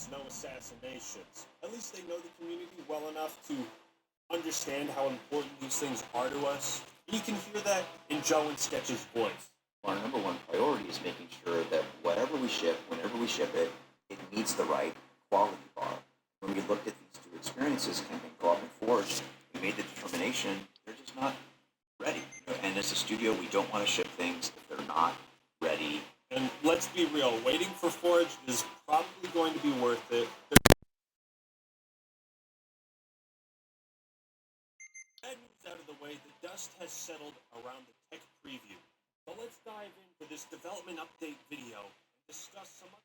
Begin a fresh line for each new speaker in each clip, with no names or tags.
shootings, no assassinations. At least they know the community well enough to understand how important these things are to us. You can hear that in Joe and Sketch's voice.
Our number one priority is making sure that whatever we ship, whenever we ship it, it meets the right quality bar. When we looked at these two experiences, Campaign Co-op and Forge, we made the determination they're just not ready. And as a studio, we don't want to ship things if they're not ready.
And let's be real, waiting for Forge is probably going to be worth it. Bad news out of the way, the dust has settled around the tech preview. So let's dive into this development update video and discuss some other.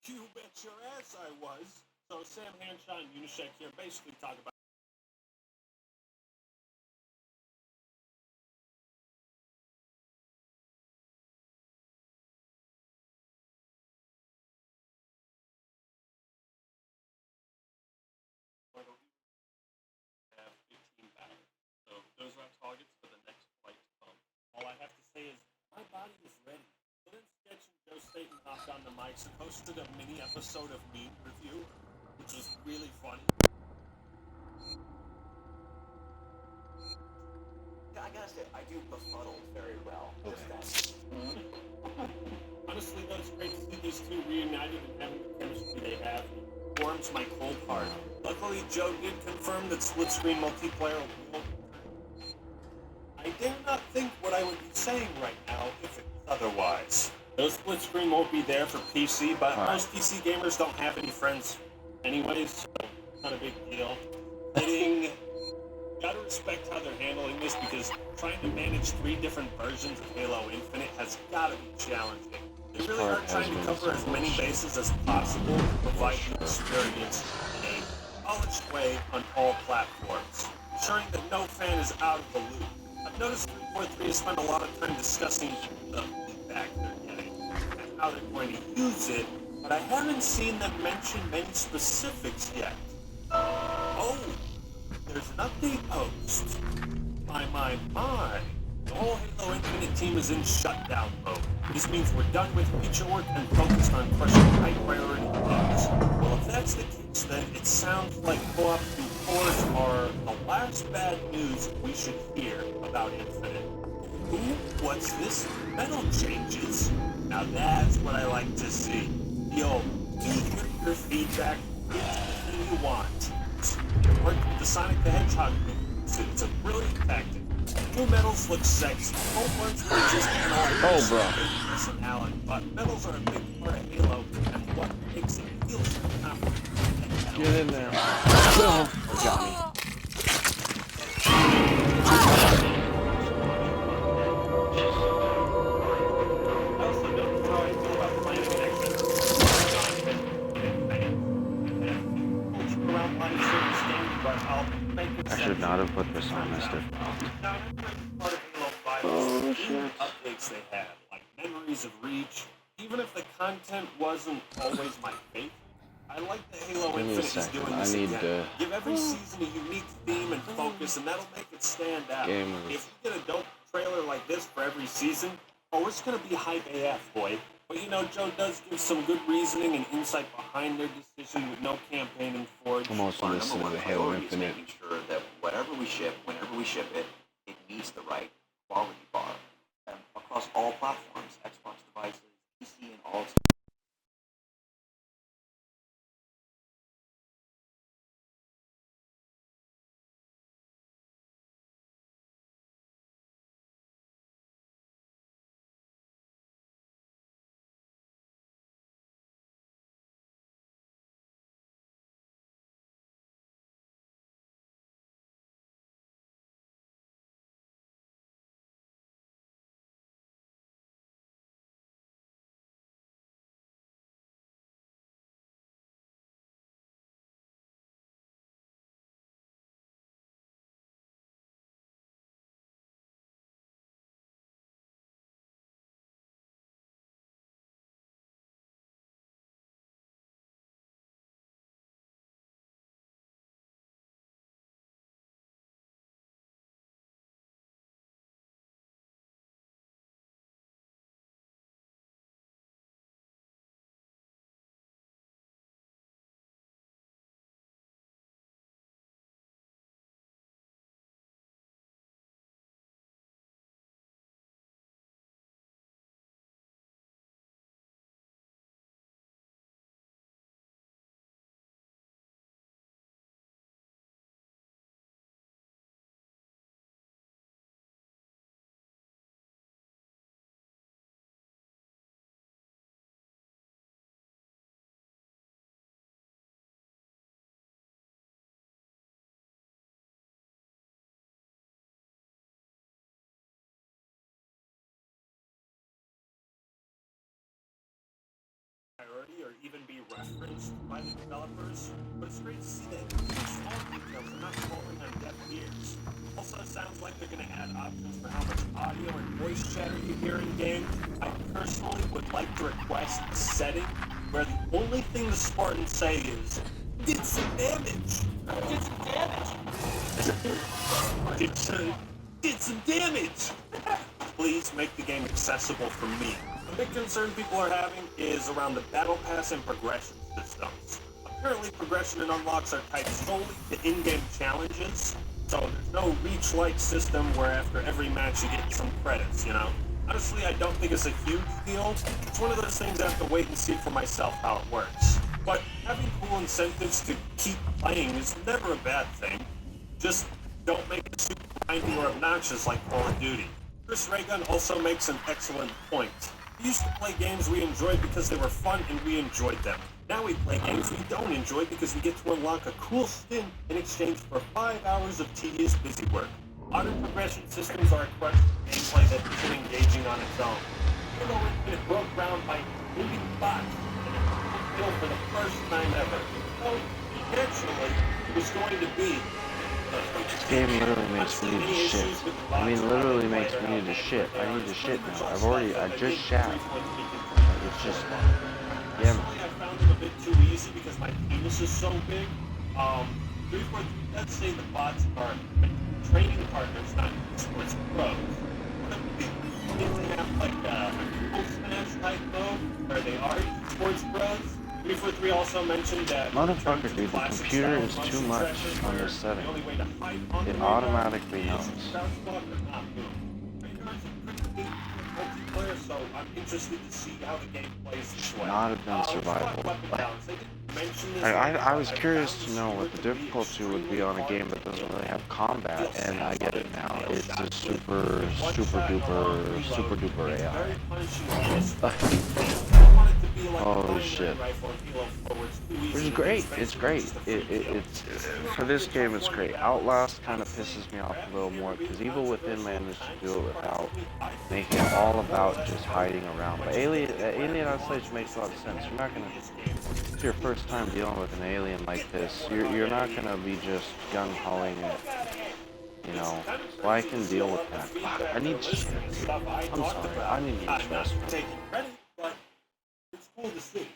You bet your ass I was. So Sam Hanshaw and Unisheck here basically talk about have 15 battles. So those are our targets for the next flight to come. All I have to say is my body is ready. So then Sketch and Joe Staten hopped on the mics and hosted a mini episode of Meme Review, which was really funny.
I gotta say, I do befuddle very well.
Honestly, though, it's great to see these two reunited and having the chemistry they have. It warms my cold heart. Luckily, Joe did confirm that split-screen multiplayer will. I dare not think what I would be saying right now if it was otherwise. No split screen won't be there for PC, but most PC gamers don't have any friends anyways, so it's not a big deal. Gotta respect how they're handling this because trying to manage 3 different versions of Halo Infinite has gotta be challenging. They really are trying to cover as many bases as possible to provide the experience in a polished way on all platforms, ensuring that no fan is out of the loop. I've noticed 343 has spent a lot of time discussing the feedback they're getting and how they're going to use it, but I haven't seen them mention many specifics yet. Oh, there's an update post. My. The whole Halo Infinite team is in shutdown mode. This means we're done with feature work and focused on crushing high priority things. Well, if that's the case, then it sounds like Co-op and Forge are the last bad news we should hear about Infinite. Ooh, what's this? Metal changes? Now that's what I like to see. Yo, give your feedback, anything you want. It worked with the Sonic the Hedgehog movie. It's a brilliant tactic. New medals look sexy. Old ones were just personality, but medals are a big part of Halo and what makes it feel so confident.
Get in there. Oh, Johnny.
I also noticed how I feel about playing around live service games, but I'll make it.
I should not have put this on this default.
Now, part of Halo 5 is the updates they had, like Memories of Reach. Even if the content wasn't always my favorite, I like that Halo Infinite is doing this again. Give every season a unique theme and focus, and that'll make it stand out. If we get a dope trailer like this for every season, it's gonna be hype AF, boy. But Joe does give some good reasoning and insight behind their decision with no campaigning for it.
I'm also listening to Halo Infinite.
Making sure that whatever we ship, whenever we ship it, it meets the right quality bar across all platforms, Xbox devices, PC, and all.
familiarity or even be referenced by the developers, but it's great to see that these small details are not falling on deaf ears. Also, it sounds like they're going to add options for how much audio and voice chatter you hear in game. I personally would like to request a setting where the only thing the Spartans say is, "Did some damage! Did some damage! Did some damage!" Please make the game accessible for me. The big concern people are having is around the battle pass and progression systems. Apparently, progression and unlocks are tied solely to in-game challenges, so there's no reach-like system where after every match you get some credits, you know? Honestly, I don't think it's a huge deal. It's one of those things I have to wait and see for myself how it works. But having cool incentives to keep playing is never a bad thing. Just don't make it super grindy or obnoxious like Call of Duty. Chris Raygun also makes an excellent point. We used to play games we enjoyed because they were fun and we enjoyed them. Now we play games we don't enjoy because we get to unlock a cool skin in exchange for 5 hours of tedious busy work. Modern progression systems are a crutch for gameplay that isn't engaging on its own. Halo Infinite broke ground by moving bots and a kill for the first time ever. So, naturally, it was going to be
This game literally makes me need to shit. I mean, literally makes me need to shit. I need to shit now. I just shat. It's just, yeah.
I found it a bit too easy because my penis is so big. 343 does say the bots are training partners, not esports pros. If they have like a full smash type mode where they are esports pros. 343 also mentioned that
Motherfucker, dude, the computer is too much on this setting. It automatically knows.
So I'm interested to see how the game plays this way.
Not have been survival. I was curious to know what the difficulty would be on a game that doesn't really have combat, and I get it now. It's a super duper AI. Holy shit. Which is great. It's great. It's for this game. It's great. Outlast kind of pisses me off a little more because Evil Within managed to do it without making it all about just hiding around. But Alien Isolation makes a lot of sense. You're not gonna. It's your first time dealing with an alien like this. You're not gonna be just gung-hoing it. You know, so I can deal with that. Fuck, I need shit. I'm sorry. I need to rest.
It's cool to see.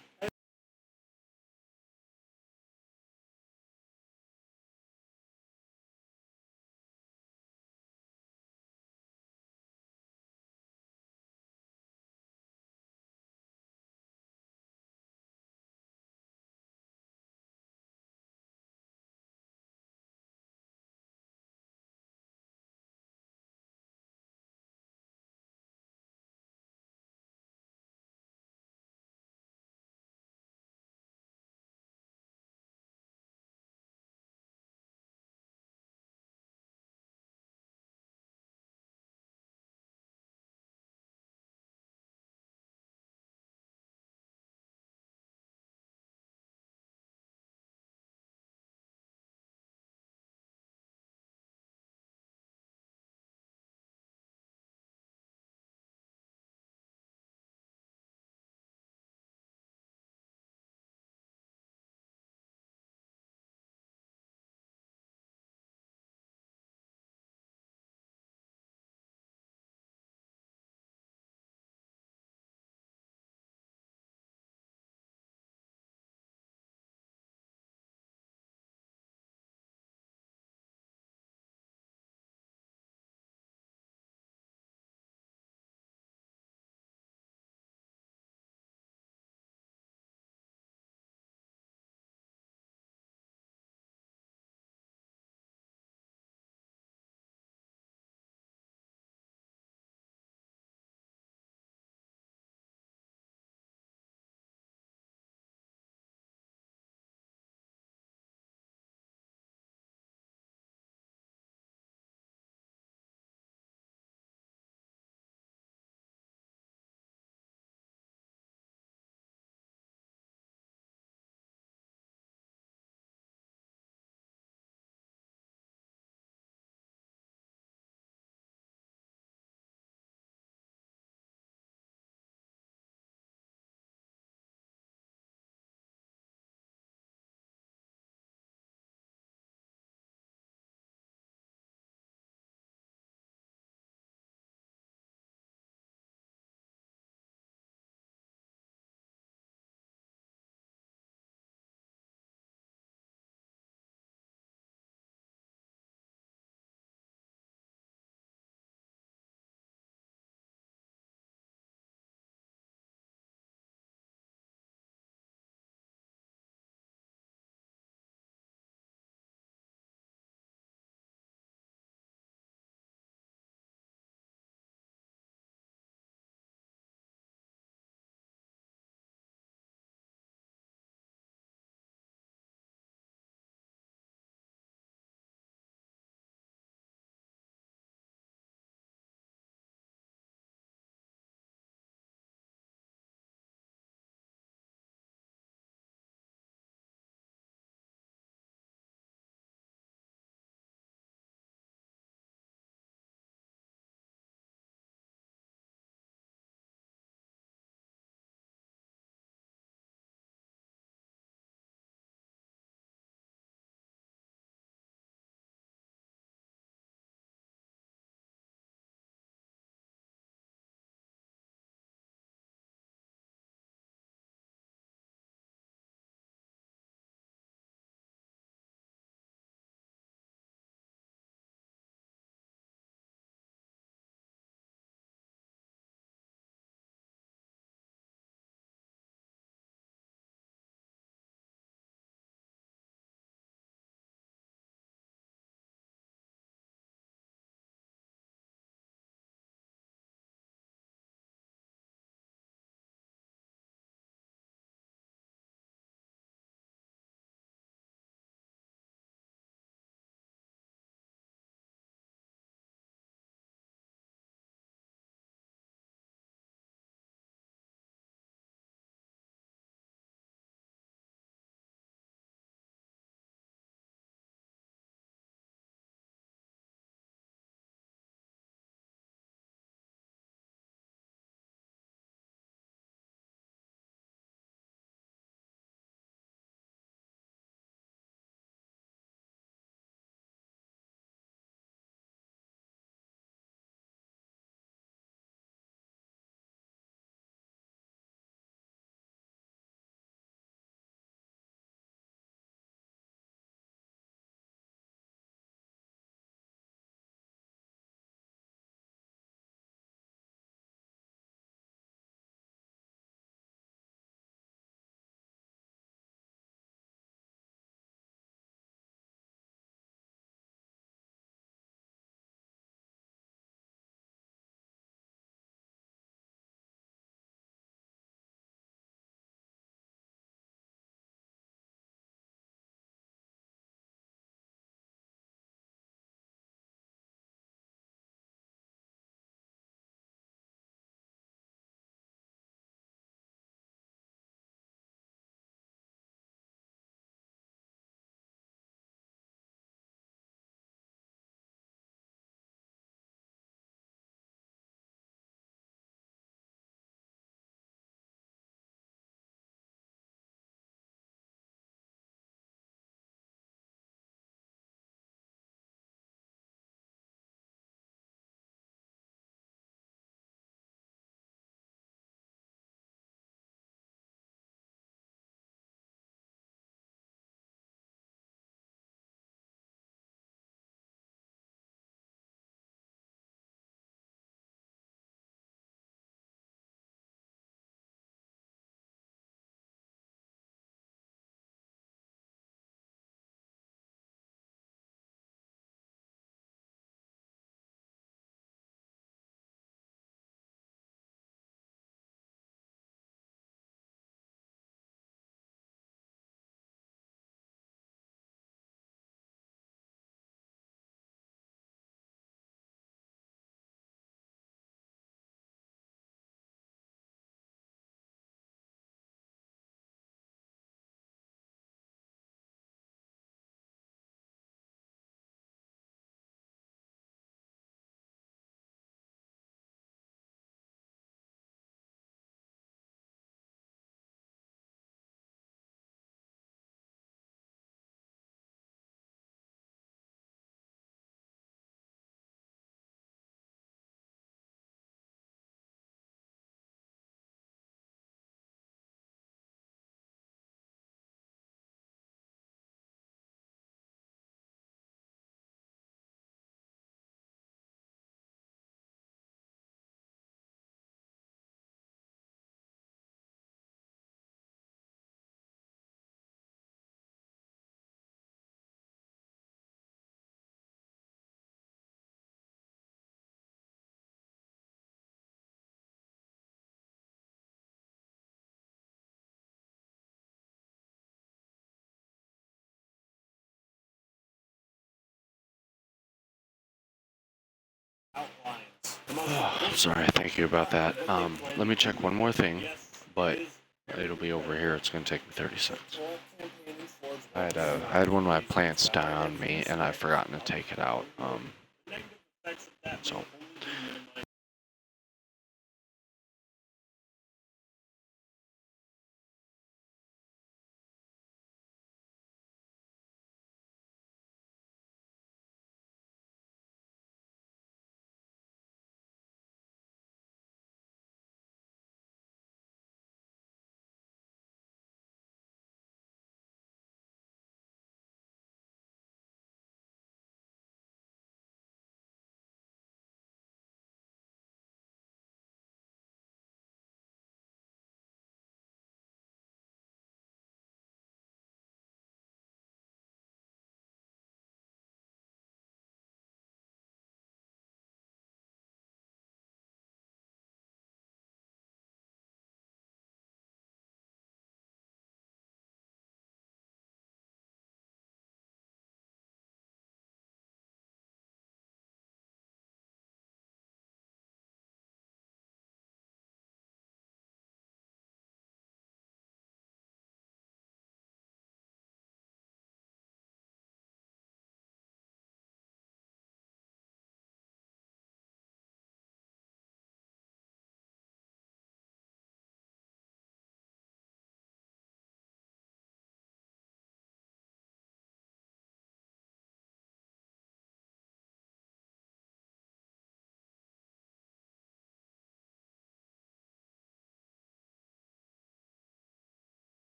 outlines.
I'm sorry, thank you about that. Let me check one more thing, but it'll be over here. It's gonna take me 30 seconds. I had one of my plants die on me, and I've forgotten to take it out. So.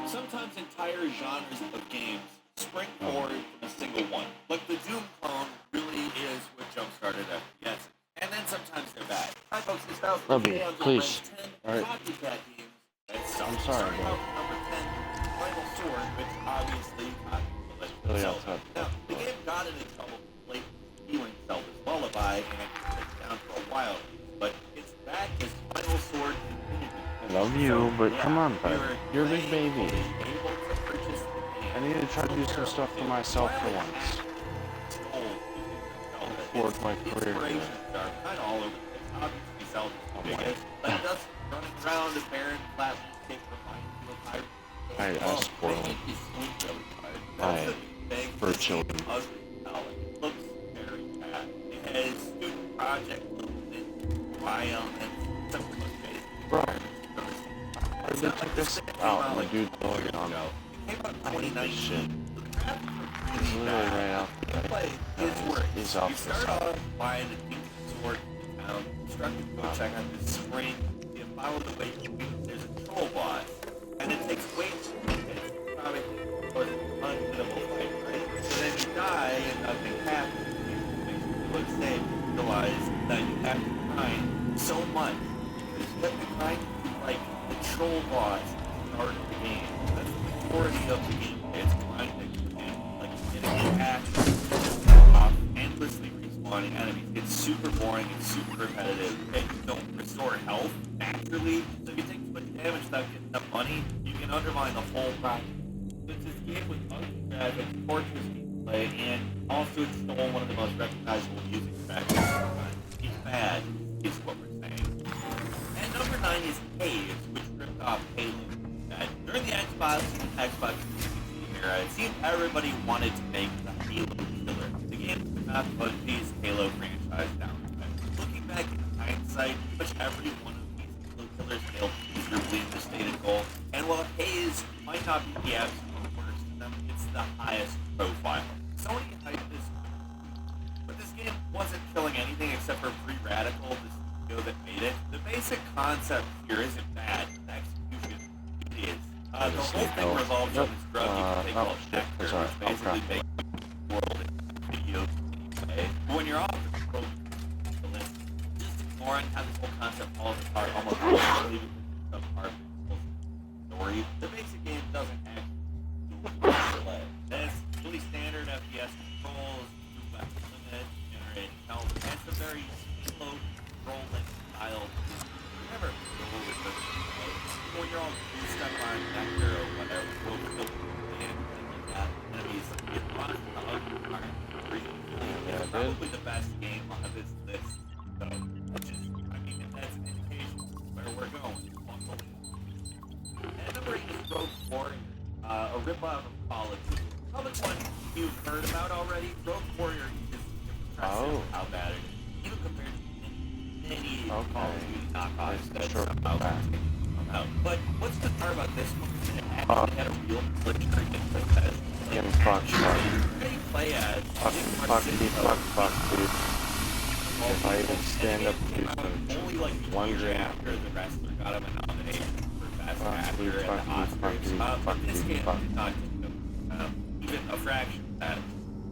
Sometimes entire genres of games spring forward from a single one. Like the Doom clone really is what jump-started FPS. And then sometimes they're bad. Hi folks, it's Val.
Lovely, please.
All right.
Alright.
Copycat games.
I'm sorry,
Starting
bro.
out with number 10, Final Sword, which obviously copied the Legend of
Really
Zelda.
outside.
Now, the game got into trouble late stealing Zelda's Lullaby and took it down for a while. But it's back as Final Sword Infinity.
I love you, but come on, bud. You're a big baby.
Able to purchase the game.
I need to try to do some stuff for myself for once. Forward my career.
Inspirations are kind of all over the place. Obviously, Zelda's the biggest. Like just running around a barren flat landscape reminds you of Hyrule.
I spoil for children.
Ugly palette. It looks very bad. It has student project levels in wild and some of the most basic
Bro,
environments.
why did they take this out? My dude's going on.
It came out in
I hate this
2019.
shit.
So the graphics are
He's
really
literally
bad.
right out there.
Gameplay is worse.
He's off
You
the
start
side.
off buying a decent sword in town, instructed to go check out this spring. You follow the way you beat, there's a troll boss, and it takes way too long. It's probably was an unwinnable fight, right? So then you die and nothing happens. You basically go to save, realize that you have to grind so much. Because you have to grind to like the troll boss at the start of the game. That's the majority of the gameplay. It's grinding and like getting attacked, off, endlessly respawning enemies. It's super boring, it's super repetitive, and you don't restore health naturally. So if you take too much damage without getting enough money, you can undermine the whole project. So it's this game with ugly graphics, torturous gameplay, and also it's stolen one of the most recognizable music tracks of all time. It's bad, is what we're saying. And number 9 is Haze, which ripped off Halo. During the Xbox 360 era, it seemed everybody wanted to make the Halo killer. The game was not Bungie's Halo franchise down. Looking back in hindsight, pretty much every one of these Halo killers failed miserably in their stated goal. And while Haze might not be the absolute worst of them, it's the highest profile. Sony hyped this, but this game wasn't killing anything except for Free Radical, the studio that made it. The basic concept here isn't bad. The execution it is.
I
The
just
whole
need
thing
help.
revolves
Nope.
on this drug you can take
Oh
called
shit,
Nectar,
that's alright.
which basically
Okay.
makes the world into video anyway. But when you're off the world, just ignoring how this whole concept falls apart almost completely because some part of the story. The basic game doesn't actually play. It's really standard FPS controls, move weapon limit, generating health. It's a very slow rolling style. You never go over the when you're all goosed up on Nectar or whatever, you'll still be in like that. Enemies get lost in the ugly part. It's probably the best game on this list. So, which is, I mean, if that's an indication of where we're going, and number 8 is Rogue Warrior, a ripoff of Call of Duty. Probably one you've heard about already. Rogue Warrior is impressive how bad it is, even compared to many Call of Duty knockoffs that somehow come out. But what's the part about this one is it actually had a real military implement.
Getting fucked, fuck.
They play as
Fuck, dude. If I even stand up to
only like
one
year
game.
after the wrestler got him a nomination for Best
Fuck,
Actor
dude,
at the Oscars.
fuck,
This
dude,
game
fuck.
did not get even a fraction of that.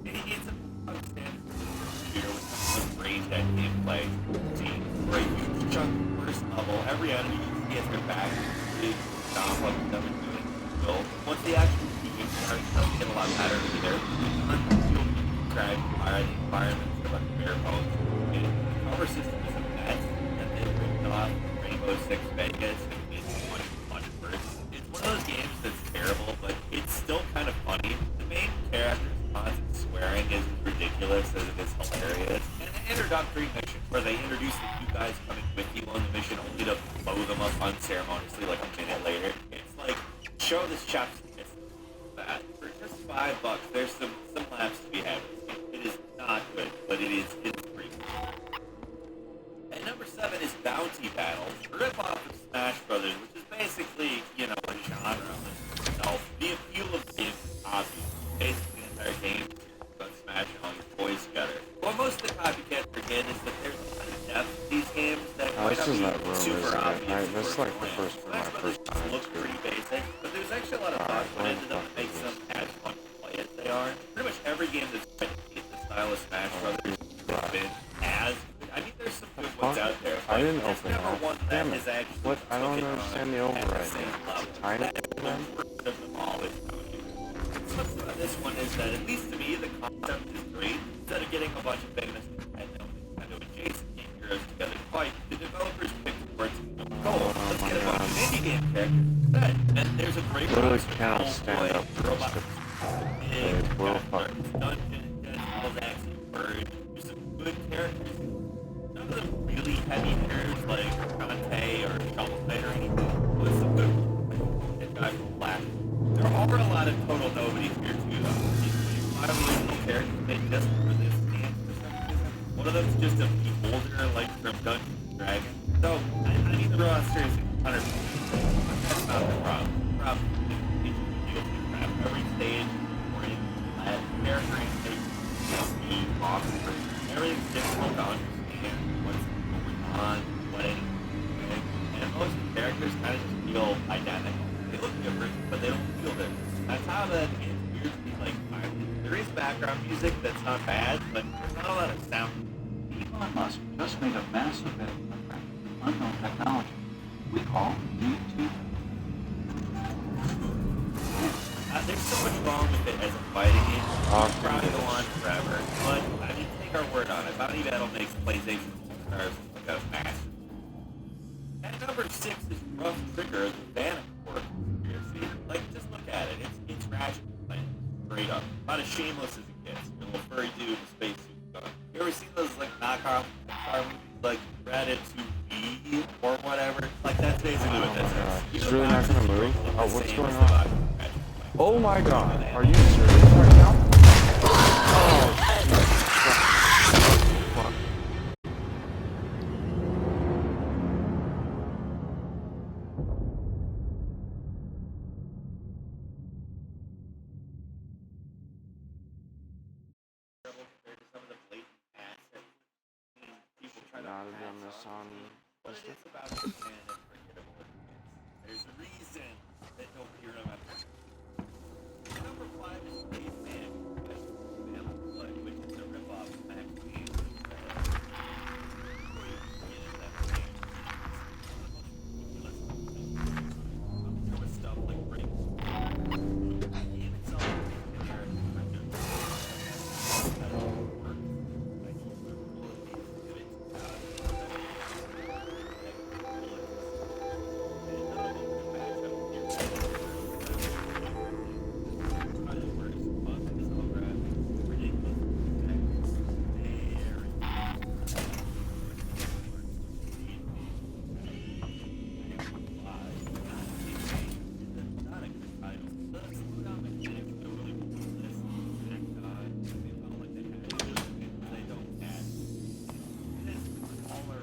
It's a outstanding shooter with some brain dead gameplay. For a huge chunk of the first level, every enemy you see at their back is stop what them and doing. So once the actual shooting starts, it doesn't get a lot better either. You'll be described by the environments of like bare bones. The cover system is a mess, and they've ripped off Rainbow Six Vegas and made it much worse. It's one of those games that's terrible, but it's still kind of funny. The main character's constant swearing is as ridiculous as it is hilarious. And the introductory mission, where they introduce the two guys coming with you on the mission only to blow them up unceremoniously like a minute later. It's like, show this chap's that. For just $5, there's some laughs to be had. It is not good, but it's pretty good. And number 7 is Bounty Battles, a ripoff of Smash Brothers, which is basically, you know, a genre of itself. The appeal of the game is obvious. Basically, the entire game is about smashing all your toys together. What most of the copycats forget is that there's a lot of depth to these games that might
This is
not
that
be
room,
super
isn't it?
obvious.
Right, this is like the
glance.
first one, my
Smash
first
Brothers
time.
look pretty basic, but there's actually a lot of thought put into them that makes them as fun to play as they are. Pretty much every game that's tried to beat the style of Smash Brothers has been as good. I mean, there's some good ones out there.
I didn't
There's
open
never
that.
one that
Damn it.
has actually
What? I don't
taken on
understand the
at
override.
same level.
Tiny
That is the worst of them all. What's about this one is that, at least to me, the concept is great. Instead of getting a bunch of famous Nintendo adjacent game heroes together to fight, the developers picked towards let's get a bunch of indie game characters instead. And there's a great
Literally
roster of
can't stand up for
robots.
this. We're fucking.
Dungeon, Deadfalls, Action Verge. There's some good characters. None of them really heavy hitters like Shantae or Shovel Knight or anything. But some good ones. Guy from Black. There are a lot of total nobodies here too, though. These 5 original characters made just for this game for some reason. One of them's just a beholder, like from Dungeons and Dragons. So, I mean, the roster is 100%. That's not the problem. The problem is it's crap. Every stage, or in that character intake, speed, awkward. Everything's difficult to understand what's going on, what anything's doing. And most of the characters kind of just feel identical. They look different, but they don't feel different. That's how that game's weird to me. Like, there is background music that's not bad, but there's not a lot of sound.
Elon Musk just made a massive bet on unknown technology we call DT.
There's so much wrong with it as a fighting game. It's probably go on forever, but I mean, take our word on it. Bounty Battle makes PlayStation stars like a master. At number 6 is Rough Trigger, the Bannock conspiracy. Like, just look at it. It's Ratchet playing straight up. About as shameless as it gets. A little furry dude with a spacesuit gun. You ever seen those like knockoff Pixar movies like Ratatouille or whatever? Like, that's basically what this is.
He's really not gonna move? Oh, what's
Same
going
as
on?
the Ratchet.
Oh my god, are you serious right now? Oh, Jesus Christ. Fuck.
Compared to some of the blatant ads that people try to
Not have done
pass
this
off.
on.
But it is about this man that's forgettable. There's a reason
that nobody remembers. Number 5 is Caveman, Family Blood, which is a ripoff of Max Payne. There was stuff like Briggs. The game itself is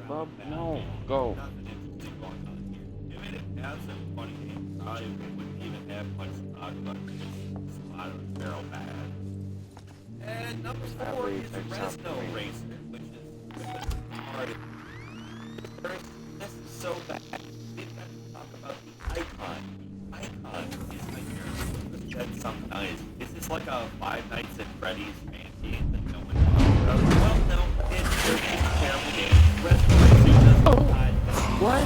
Bub, no, go.
nothing interesting going on here. If it has some funny games, I wouldn't even have much to talk about because Spot was barrel bad. And number 4 is Resno Racer, which is hard. First, this is so bad. We've got to talk about the Icon. The Icon is my hero. That's something nice. Is this like a Five Nights at Freddy's fan game that no one talks about? Well, no, it's a terrible game. Resno Racer doesn't hide.
What?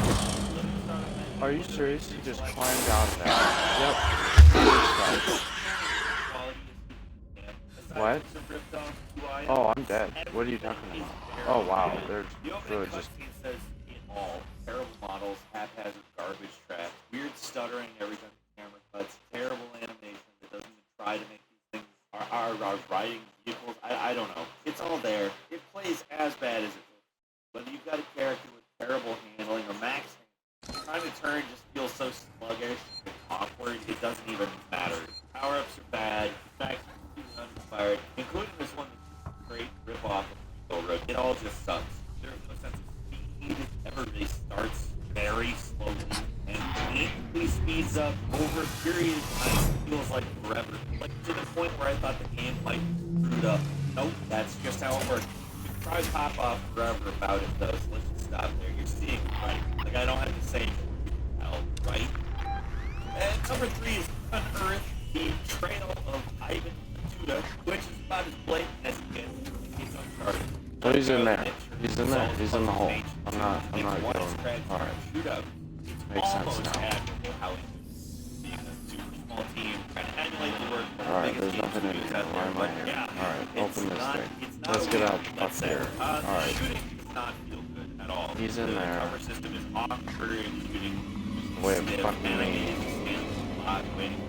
Are you serious? You just climbed out of that. Yep. What? Oh, I'm dead. What are you talking about? Oh, wow. They're really just...
says it all. Terrible models, haphazard garbage trash, weird stuttering every time the camera cuts, terrible animation that doesn't even try to make these things are riding vehicles. I don't know. It's all there. It plays as bad as it looks. Whether you've got a character with terrible handling or max handling, trying to turn just feels so sluggish and awkward, it doesn't even matter. Power-ups are bad, max is uninspired, including this one that's a great rip-off of Rainbow Road. It all just sucks. There's no sense of speed. Ever really starts very slowly and immediately speeds up over a period of time. It feels like forever. Like to the point where I thought the game might screwed up. Nope, that's just how it works. You can try to pop off forever about it though, so let's just stop there. You're seeing it right. Like I don't have to say hell, right? And number 3 is Unearth, the Trail of Ivan Tuda, which is about as blatant as it gets. It's Uncharted.
Oh, he's in there. He's in there. He's in the hole. I'm not going. Alright. Makes sense now.
Being a super small team, trying to emulate the work of
Alright,
the
there's
biggest
nothing in
teams
here.
out
Why
there,
am I
but
here?
yeah,
Alright,
it's
open this
not-
thing.
it's not
Let's
a
get
win,
out
that's
up here.
there. The
Alright.
shooting does not feel good at all.
He's in
The
there.
cover system is awkward and shooting
Wait,
stiff,
fucking
and I
me.
need to stand a lot waiting.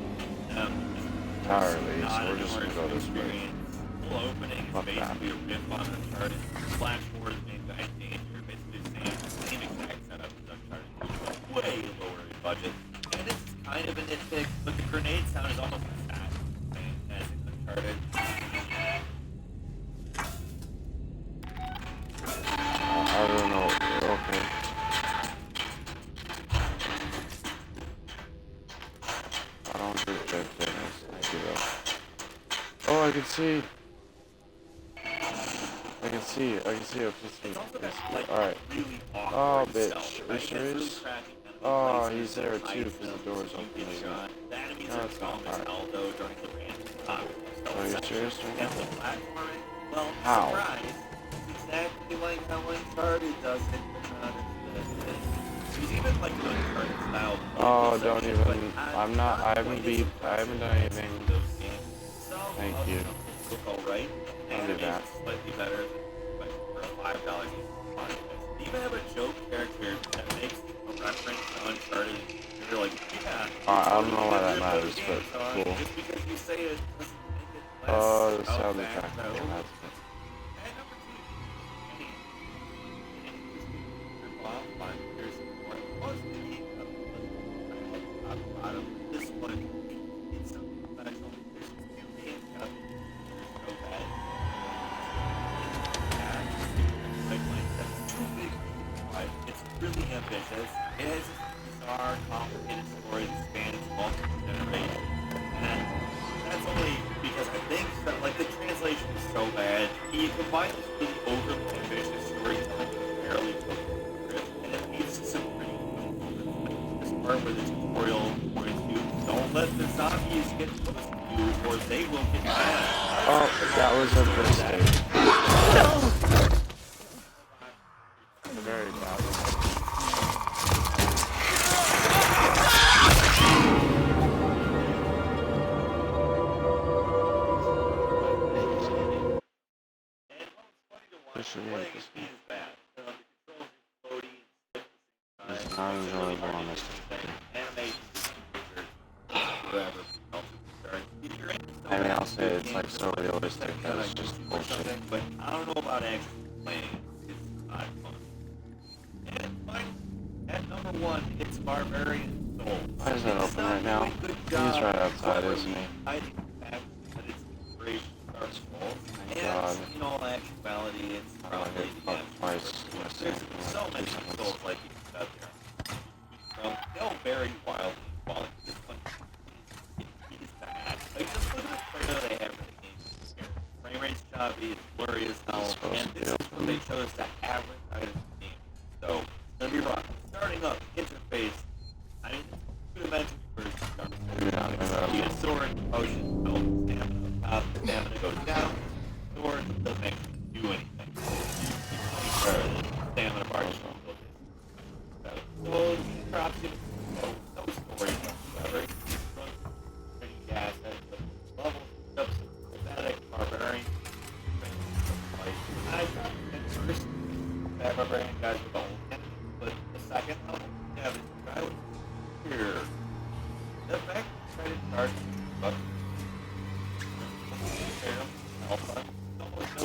Alright,
Not
so we're
an
just gonna go
immersive
this way.
experience. Full opening is
Fuck that.
basically a riff on Uncharted. Flash forward is made by Danger, basically the same exact setup as Uncharted, but way lower in budget. And this is kind of a nitpick, but the grenade sound is almost as fast as in Uncharted.
I don't know. Okay. I don't do that things. Thank you though. Oh, I can see. I can see.
It's also got like
Alright.
really
Oh,
awkward
bitch.
stealth,
Are you
right? It's
serious?
really tracking enemy
Oh,
places
he's there
and
too,
heights
'cause the
of
door's
you
open,
get
isn't it?
shot. The enemies
No,
are
it's not.
calm as
Alright.
hell though during the random stealth
Are you
section.
serious right
And
now?
the platforming, well,
How?
surprise, it's exactly like how Uncharted does it, but not as good. There's even like an Uncharted style.
Oh,
gameplay
don't
section,
even.
but
I'm not. I haven't
quite as
beat. I haven't done
impressive as
anything.
those games. So,
Thank you.
Look alright.
I'll do that.
Animation's slightly better than for a $5 game. They even have a joke character that makes a reference to Uncharted. You're like, yeah.
I don't know why that
these are
matters,
both
but
games, so
cool.
Just because you say it doesn't make it less
Oh, the
of
sound
that,
effect.
though.
Yeah, that's good.
And number 2, well, fine. Here's more. Most of the game top to bottom. This one, it's something special. There's really nothing. There's no bad. Too big. Right? It's really ambitious. It has this bizarre, complicated story that spans multiple generations. And that's only because I think that like the translation is so bad. You combine this really overly ambitious storytelling with barely token script, and it leads to some pretty cool moments. Like this part where the tutorial points you get close to you, or they will get mad.
Oh, that was a mistake. Very bad. This should make this
Speed is bad. The controls are floaty and stiff at the same time.
not enjoyable on this.
Animation forever.
I mean, I'll say it's like so realistic that it's just bullshit.
But I don't know about actually playing. It's not fun. And mine, at number 1, it's Barbarian Soul.
Why is that open right now? He's right outside, isn't he?
I think the fact that it's inspiration Dark Souls.
Thank
And
God.
in all actuality, it's
I
probably
get fucked twice.
there's so many souls like these out there. They'll vary wildly in quality. This one is bad. Like, just look at the trailer they have for the game. Frame rate's choppy, it's blurry as hell, and this is what they chose to advertise the game. So, it's gonna be rough. Starting up, interface. I mean, it's two-dimensional version of Dark Souls. You get sword, potion, health, stamina up top, stamina goes down. Sword doesn't actually do anything. Stamina bar just goes down. So, drops you no story whatsoever. Pretty gas, levels, pathetic, barbarian. I got the first barbarian guys with the whole cannon, but the second level, yeah, this guy was here. The fact that it starts but alpha, almost no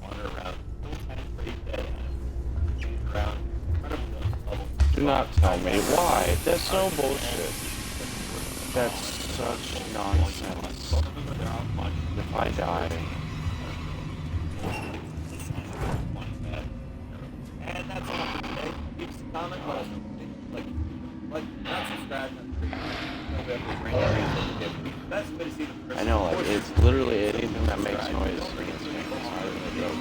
wander around, still kind of pretty dead around, incredible level.
Do not tell me why. That's so bullshit. That's such nonsense. If I die,
and that's all for today. Keep us a comment, let us know. Like, not subscribe, best way to see the person.
I know, like, it's literally anything that makes noise against me. It's not even a joke.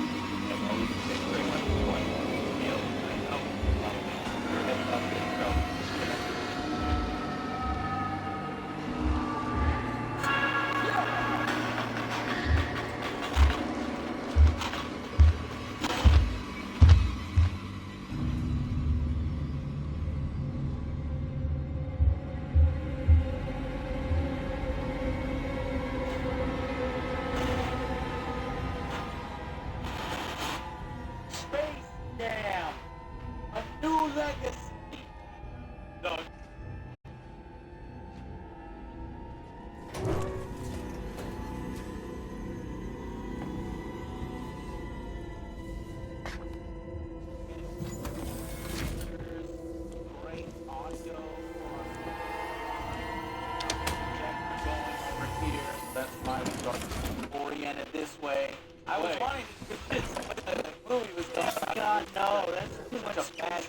Oriented this way. I was wanting to do this, but the movie was done. God, no, that's too much of bad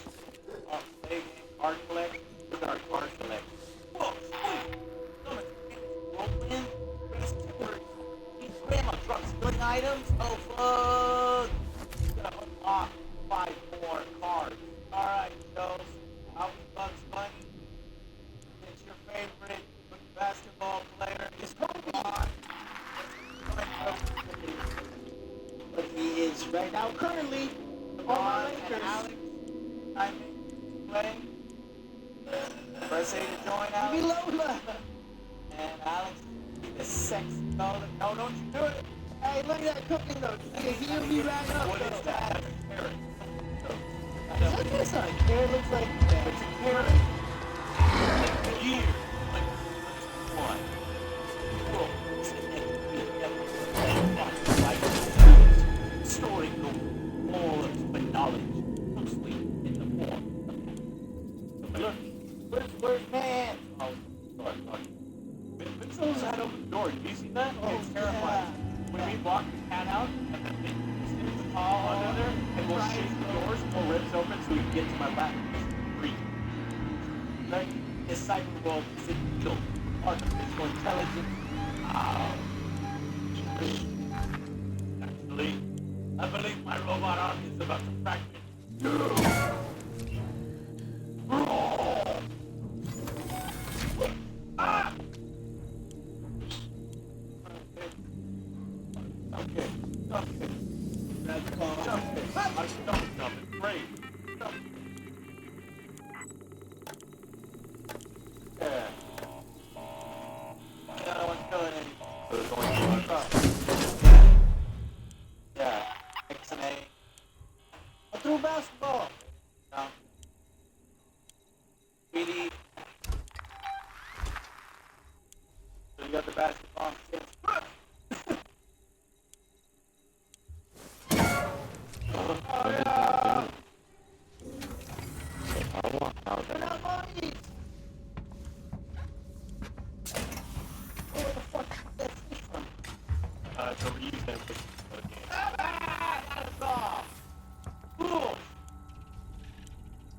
art collection. With our art collection. Oh, grandma truck stealing items? Oh, fuck. Gotta unlock 5 more cars. Alright, Joe. I'll be Bugs Bunny. It's your favorite basketball player. It's Kobe. But he is right now currently on and Alex. I mean, playing. Press A to join Alex. Lola. And Alex, the sexy Lola. No, don't you do it. Hey, look at that cooking though. He'll be right up. What is that? Carrot. That's not a carrot. Looks like it's a carrot. Years. Like one. Cool. Story goes full of knowledge, mostly in the form of look, where's man? Oh, sorry. When someone's had open the door, you see that? Oh, it's terrifying. Yeah. When we walk the cat out, and then it stands tall under there, and we'll shake the doors, we'll ribs open so we can get to my lap. Free. Right? His cyber world is in built artificial intelligence. Actually, I believe my robot arm is about to fragment. Okay. Okay. That's called jumping. I don't jump. It's great. Jump. Yeah. I don't want to kill it anymore. So there's only one. Yeah. X and A. I threw basketball. No. Speedy. So you got the basketball. To reuse that for the game. That is off! Cool!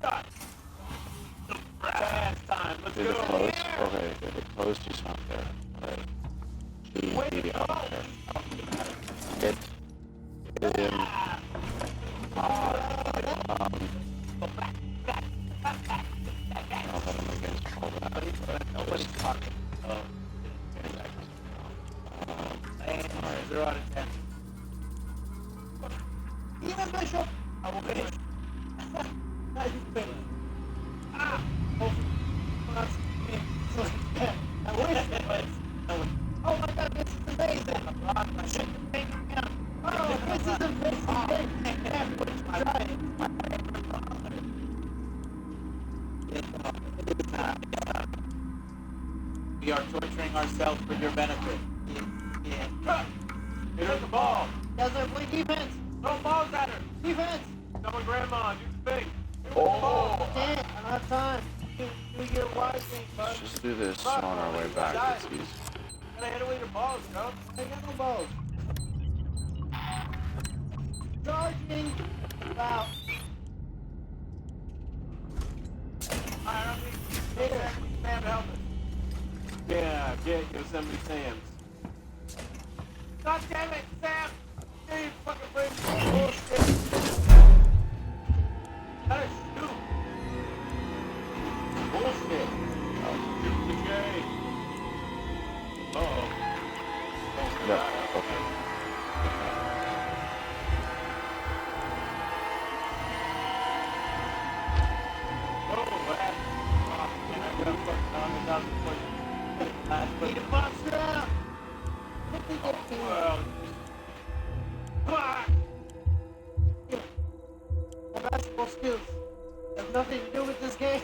Shot! Dance time, let's
Did
go!
it close? Okay, if it closed, he's not there. Alright. He out there. It is in not there. I'll let him against all that.
Nobody's talking.
Alright.
0 out of 10. Even Bishop! I will finish. Now you finish. Ah! Oh, that's me. I wish it was. Oh my god, this is amazing! I should have taken him. Oh, this is amazing! We are torturing ourselves for your benefit. Yeah. Hit her the ball. Doesn't play defense. Throw balls at her. Defense. Tell my grandma, do the thing. Oh. Can't. I don't have time. Do your wise thing, bud.
Let's just do this on our way back. It's easy.
Gotta hit away your balls, bro. I got no balls. Charging. Wow. Alright, I'm Sam, help us. Yeah, get Yosemite Sam's. God damn it, Sam! Here you fucking bring bullshit! Gotta shoot! Bullshit! Shoot the J! Uh-oh.
No, okay.
Whoa, what happened? Oh, man, I got fucking on the top of the place. Need a monster out! Well, my basketball skills have nothing to do with this game.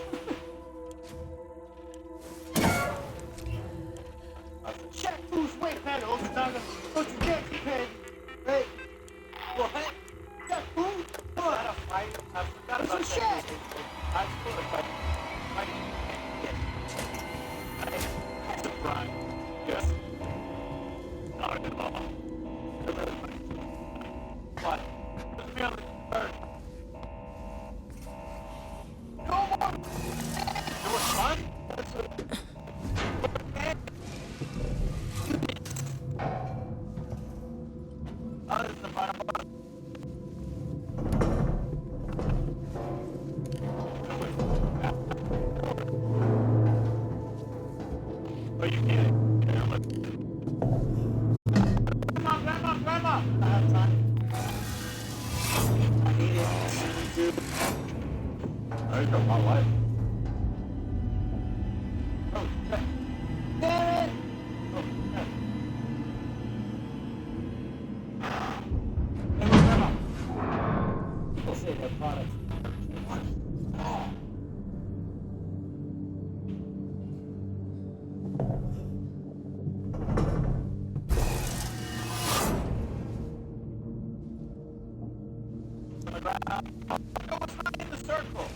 Shaq Fu's weight panels, don't you dare keep it. Hey, what? Shaq Fu? Come on. I forgot about Shaq. I scored a fight. Surprise. Yes. Not at all. What? Let's be on the third. No more! It was fun? Oh, this is the final part. Oh, you can't. Grandma! I have time. I need it. There you go, my wife. Oh, shit. Damn it! Oh, shit. Hey, grandma. People say their products. What? Oh. Go inside in the circle.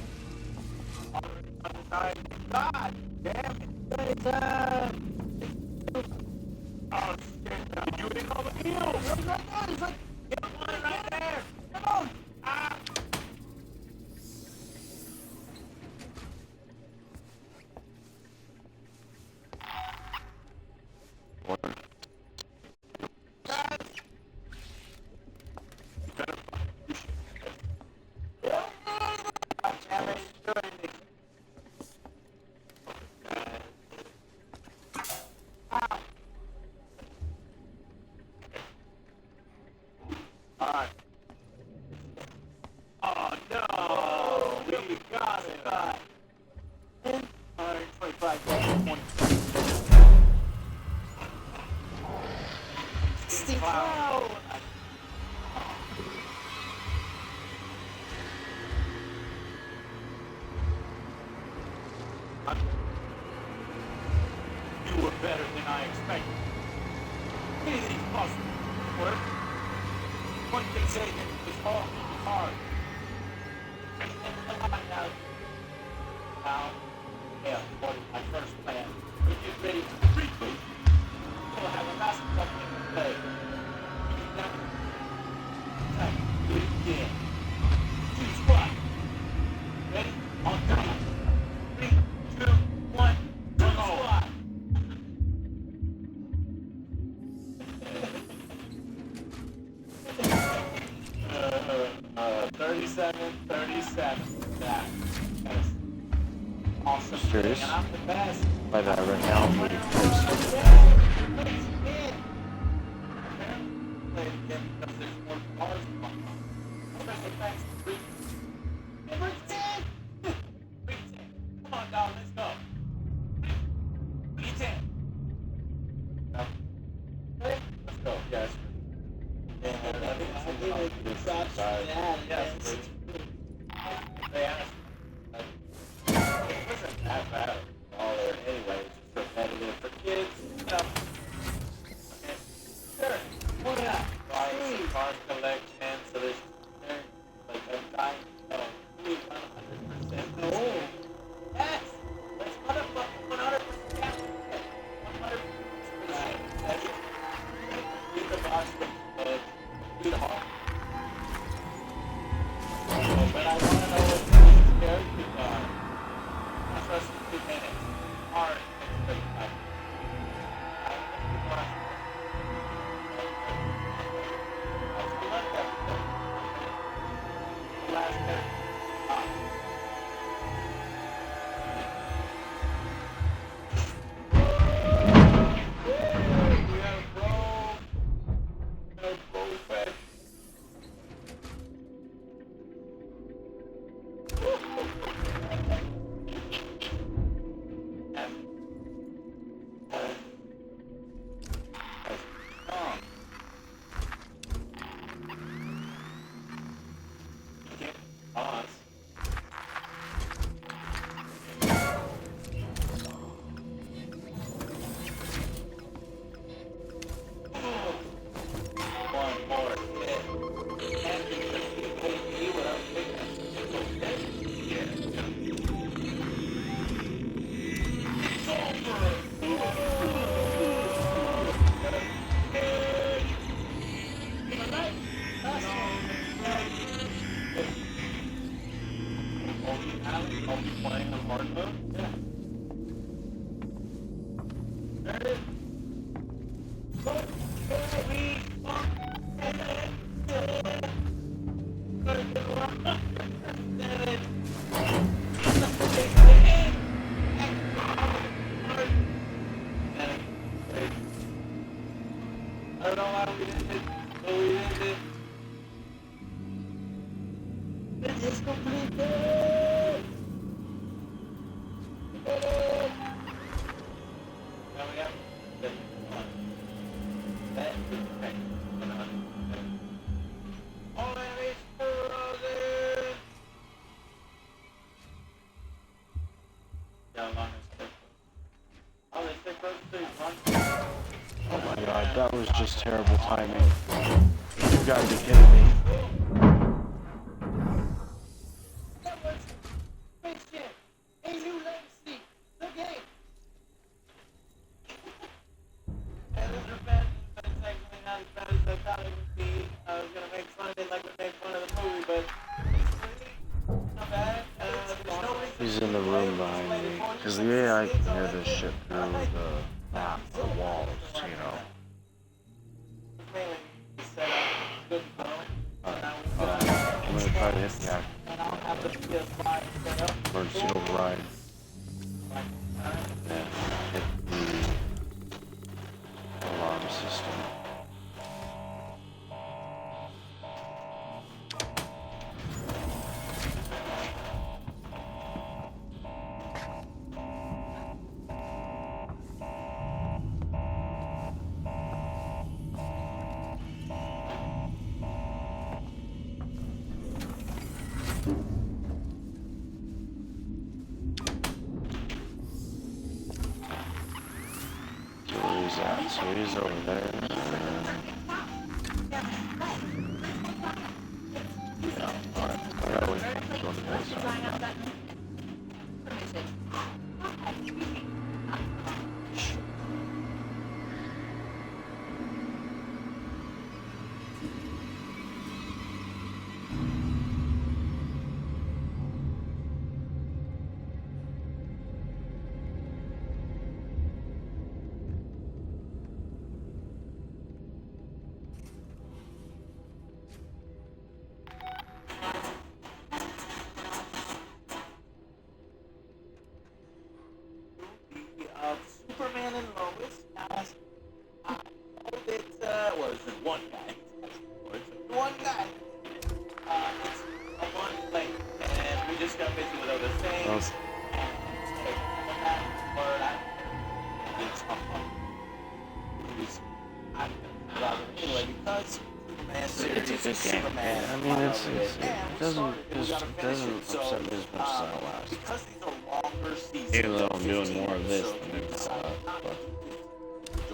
God damn it. Oh, shit. Did you hit all the heels? It was right there. It's like, get one right there. Come on. Ah. Alright. Oh no! We got it! 125 points. Steve Cloud! You were better than I expected. Anything's possible. Work. One can say that it was all hard. Now, yeah, what my first plan. We get ready to retweet. We'll have a basketball game to play. You can never attack. Do it again. Choose what? Ready? On three. 3, 2, 1. Go! 37. That is awesome.
Serious?
And I'm the best.
By that right now, I'm moving close.
Come on, dog, let's go. 10. Let's go, yes. Yes. They asked. It wasn't that bad at all there anyway. It's just repetitive for kids. Okay. Sure. What up? Cars collection. So there's like a guy. 100%. No. Yes. That's 100%. 100%. Do the box. Do the hard. But I want to know what the characters are. My first 2 minutes are expected. Last character. We have Bro. Bro Fett. One more hit. And you can see what I'm thinking. It's over! I'll be playing on hard mode? Yeah. There it is. I don't know why we did it, but we did it. It is completed! Now we have that is right. All that is frozen! Yeah, long as it. Oh, they stick those two, huh?
Oh my god, that was just terrible timing. You gotta be kidding me. He's in the room behind me. Because the AI can hear this shit through the map, the walls, you know. I'm gonna try to hit the emergency override. And hit the alarm system. he's over there. Yeah, alright. I gotta wait for him to go to bed, so
Superman and Lois. It's well, it's just one guy. It's one guy. It's a one thing, and we just got busy with other things. Anyway, because Superman series
it's a good game.
Superman,
I mean, it doesn't upset me as much as Outlast.
because these are longer seasons.
Even though I'm doing more of this than Outlast,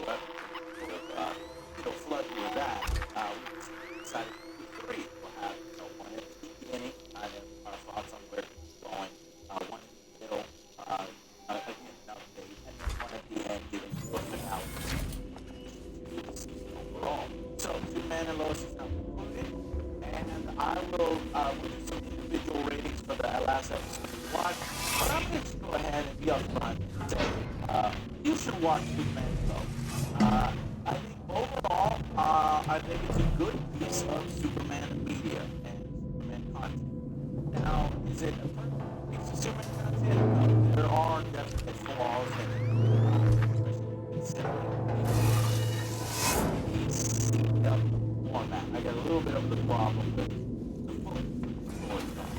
but
Flood with that. We decided to do 3. We'll have one at the beginning, kind of our thoughts on where it's going, one in the middle, again, an update, and then one at the end, giving you an out overall. So, Superman and Lois is now concluded, and I will we'll do some individual ratings for the last episode we watched. But I'm going to go ahead and be upfront and say, you should watch Superman and Lois. I think overall, I think it's a good piece of Superman media and Superman content. Now, is it a perfect piece of Superman content? No, there are definite flaws in it. Considering the synced up format. I got a little bit of the problem with the focus on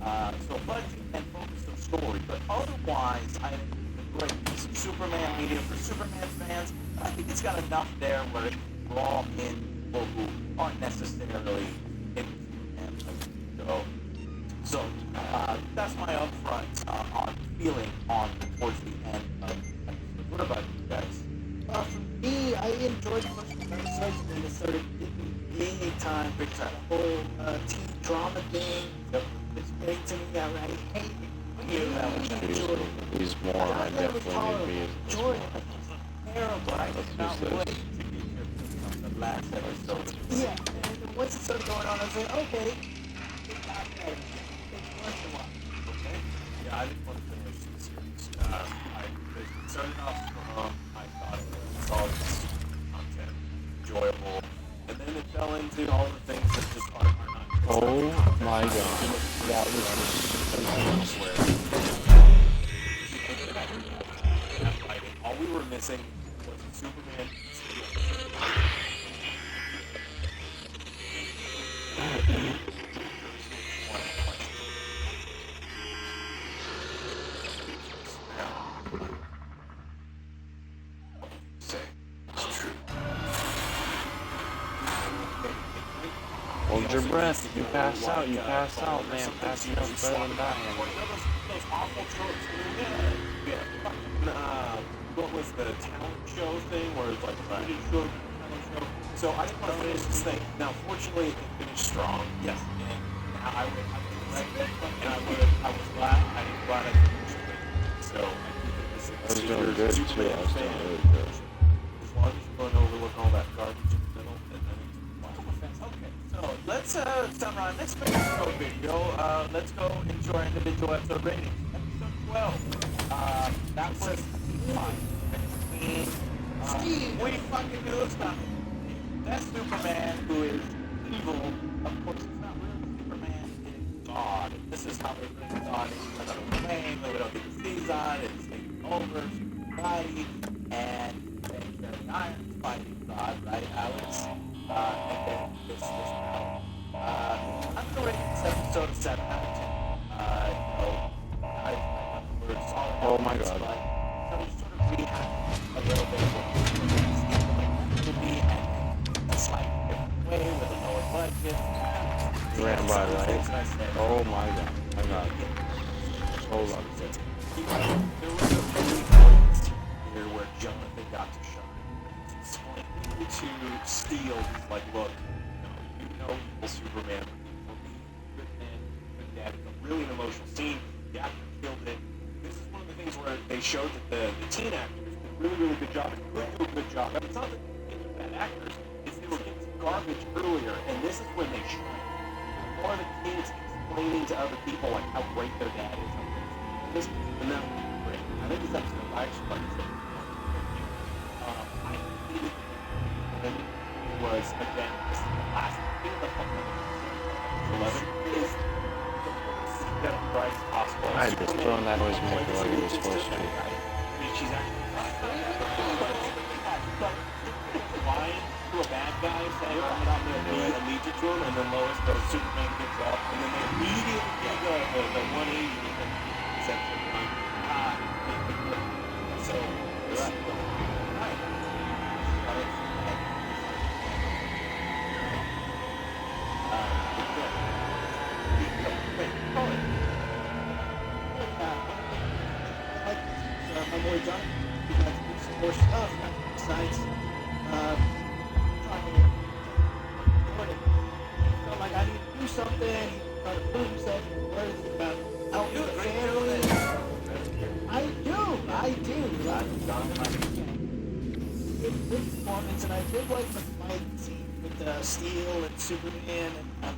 that. So budget and focus on story, but otherwise, I think it's a great piece of Superman media for Superman fans. I think it's got enough there where it can draw in people who aren't necessarily in the show. So that's my upfront on feeling on towards the end of the episode. What about you guys?
For me, I enjoyed the first two episodes, and then it started big time, the whole teen drama thing.
Yep.
It's great to me. I hate it.
he's more. I definitely need to be.
Jordan.
Terrible. I
Let's
cannot
use this.
wait to get your opinion on the last episode.
Yeah, and once it started going on, I was like, okay, it got better. It's worth the watch.
Okay. Yeah, I didn't want to finish the series. It started off strong. I thought it was all just content, enjoyable, and then it fell into all the things that just are not.
Oh my god. That was
all we were missing was a Superman.
Hold your breath. You pass out. You pass out, man. Passing out's better than dying.
Those awful tropes. What was the talent show thing where it's like a reality show, talent show? So I didn't want to finish this thing. Now, fortunately, it finished strong. Yes. And now I was glad. I finished it. So I think that this is
I was doing good too. I was doing really good.
As long as you don't overlook all that garbage in the middle, and then it's okay. So let's summarize. Next episode video. Let's go into our individual episode ratings. Episode 12. That was fine. We fucking knew it's coming. That's Superman, who is evil. Of course, it's not really Superman. It's God. This is how they bring God into another game. We don't get to see God. It's taking over society. And Jeremy Irons fighting God, right, Alex? And then this now. I'm going to rate this episode 7 out of 10. We're solid.
Oh my god.
So we sort of rehash a little bit of what the movie and a slightly different way with a lower budget.
Ran by, right? Oh my god. I got it. Hold on.
There was a movie here where Jonathan got to shine.
to Steel, he's like, look, you know evil Superman, for me, good man, good dad. It's a really an emotional scene. The actor killed it. This is one of the things where they showed that the teen actors did a really, really good job. And could do a good job. I mean, it's not that they were bad actors. It's they were getting some garbage earlier, and this is when they shine. More of the kids explaining to other people like how great their dad is. And that was great. I think this episode I actually liked it. I hated it was again this is the last thing of the fucking 11 is that Bryce possible.
I just throwing that noise maker like it was supposed to.
She's actually lying to a bad guy saying I'm not going to be allegiant to him, and then Lois goes, Superman gets up, and then they immediately do the 180 and essentially so you're right.
My boy John, he got to do some more stuff besides talking to felt like I need to do something. He tried to prove himself worthy about helping the family. I do. Good performance, and I did like the fight scene with Steel and Superman and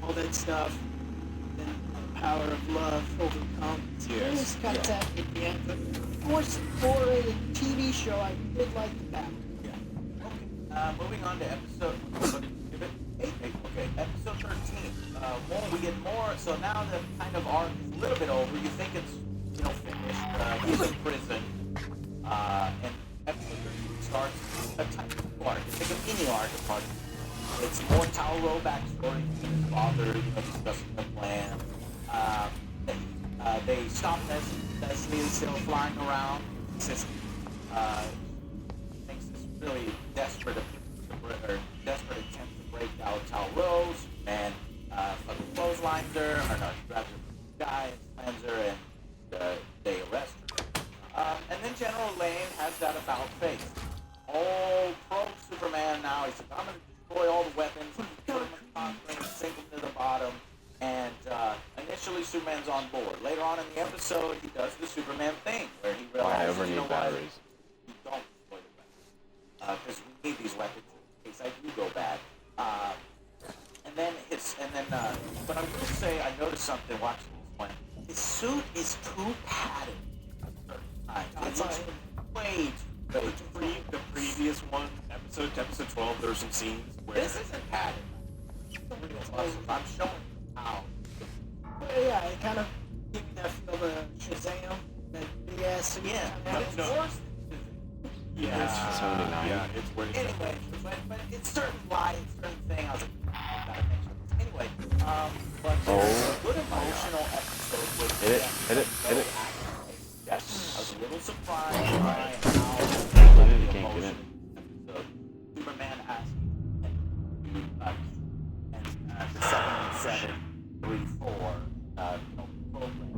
all that stuff. And the power of love overcomes. It was kind of tacky at the end, but for a TV show, I did like the battle.
Moving on to episode, what did you give it? 8? Okay, episode 13. We get more, so now the kind of arc is a little bit over. You think it's, finished. He's in prison. And episode 13 starts a type of arc. It's like a mini arc of part. It's more Tauro backstory. His father, discussing the plan. They stop Leslie is still flying around. Thinks it's really desperate attempt to break out Tauro, and fucking clotheslines her, or no, she grabs her guy, slams her, and they arrest her. And then General Lane has that about face. All pro Superman now. He's like, I'm gonna destroy all the weapons, put them in concrete, sink them to the bottom. And initially, Superman's on board. Later on in the episode, he does the Superman thing, where he realizes,
Why ever need batteries?
You don't destroy the weapons. Because we need these weapons in case I do go bad. But I will say, I noticed something watching this one. His suit is too padded at certain times. It looks way too big.
The previous one, episode 12, there were some scenes where
This isn't padded. I'm showing how.
Yeah, it kind of gave me that feel of Shazam, that big ass suit.
Yeah,
kinda
it's
had.
worse.
yeah,
79.
Yeah, it's where it's
Anyway, but it's certain lie, it's certain thing. I was like, I gotta mention this. Anyway, but there's a good emotional episode with
Hit it, hit it, hit it.
Yes. I was a little surprised by how
Get in, you can't get in.
episode Superman asking the 7-7-3-4 program.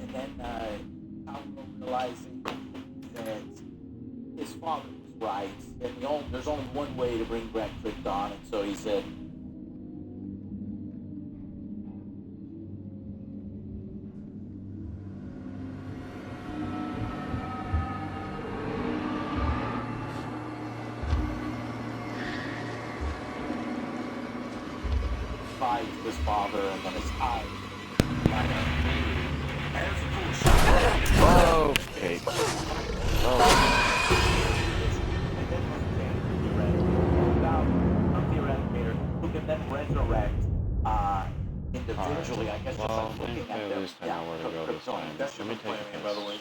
And then Tauro realizing that his father was right, and there's only one way to bring Brett Krypton, and so he said, fight his father, and then his eyes light up.
Oh, okay. Oh.
And then from the Eradicator, who can then resurrect individually, I guess, just
Well,
like looking
at
at them.
least I know where to go this time.
That's
Let me take a
planning, by the way.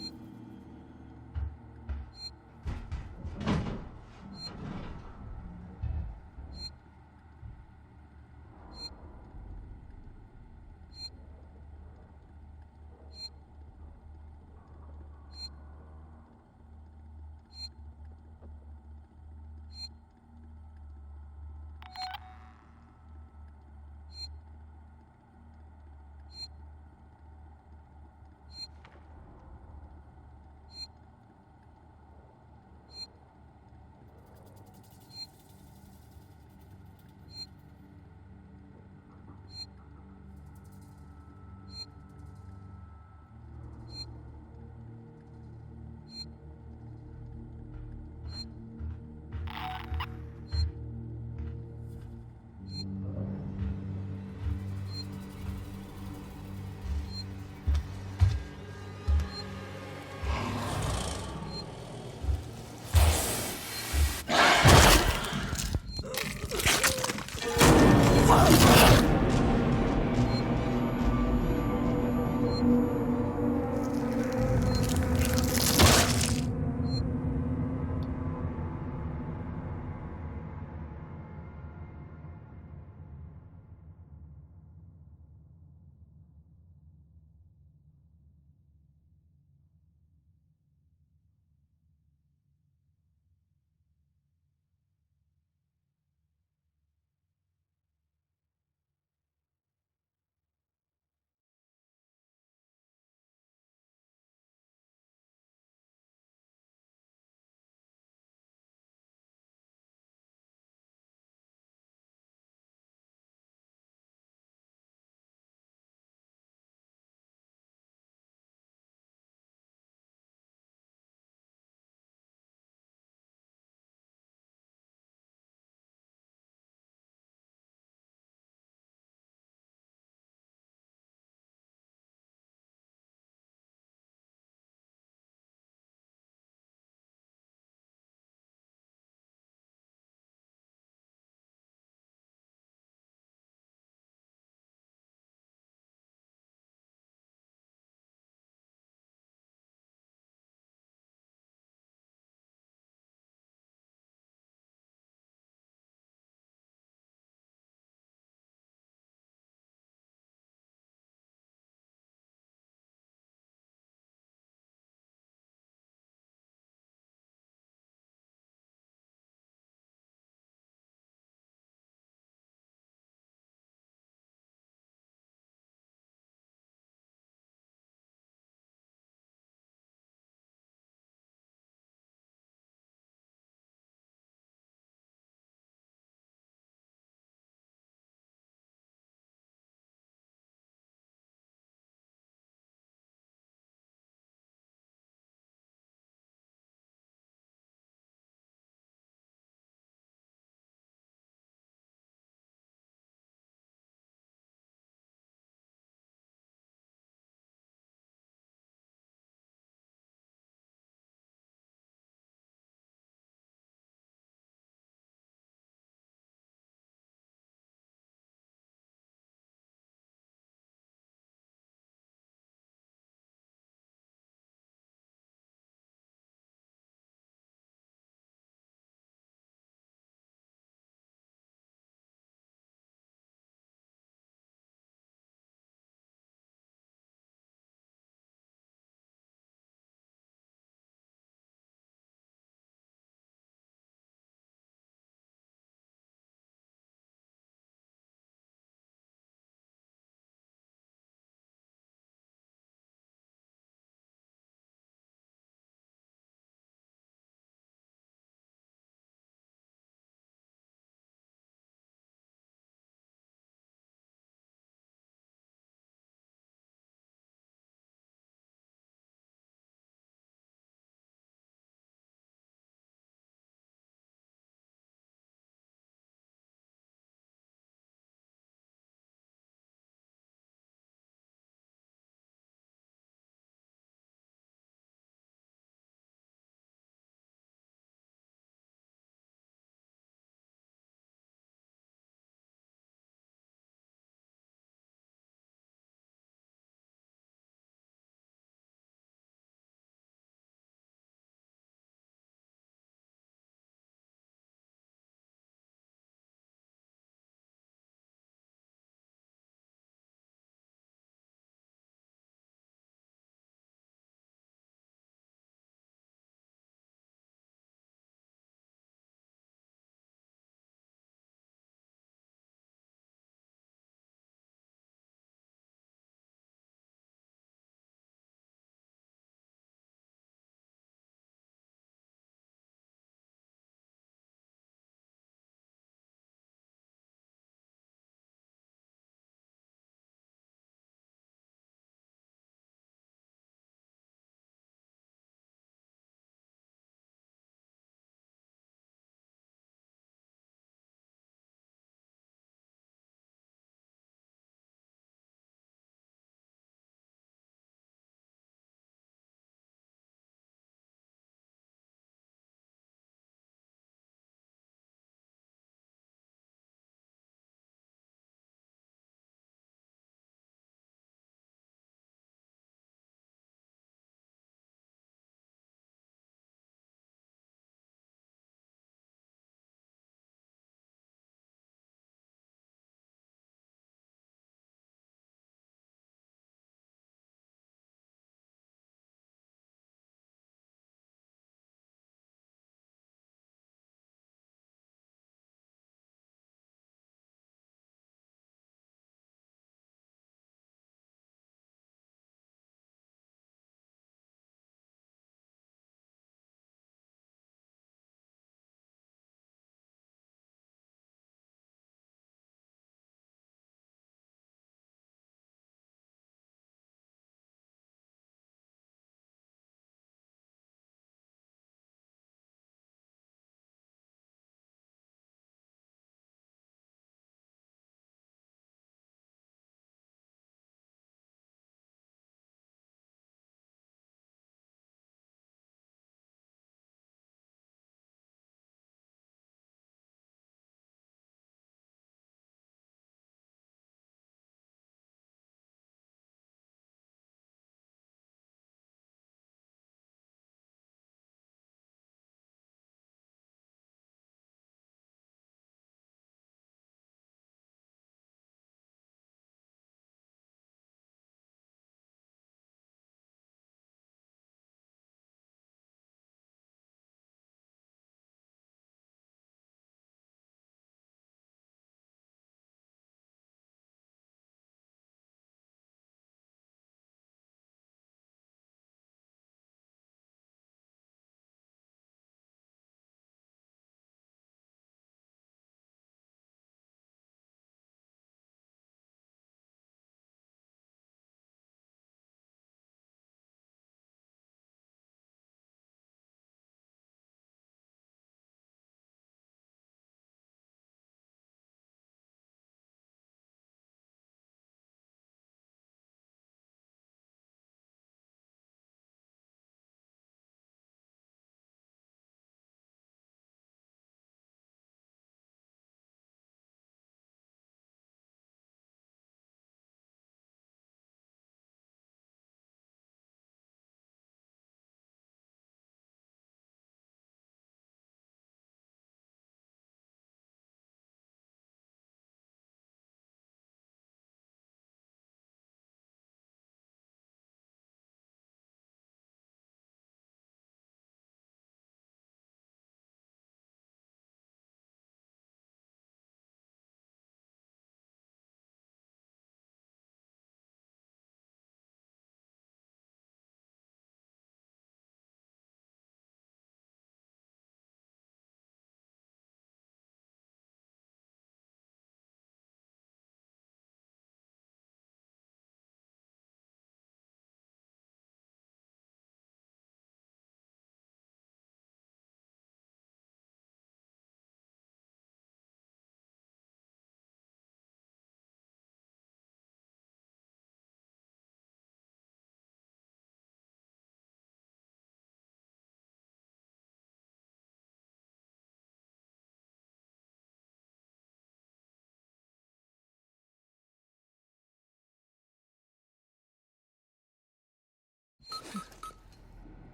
piss.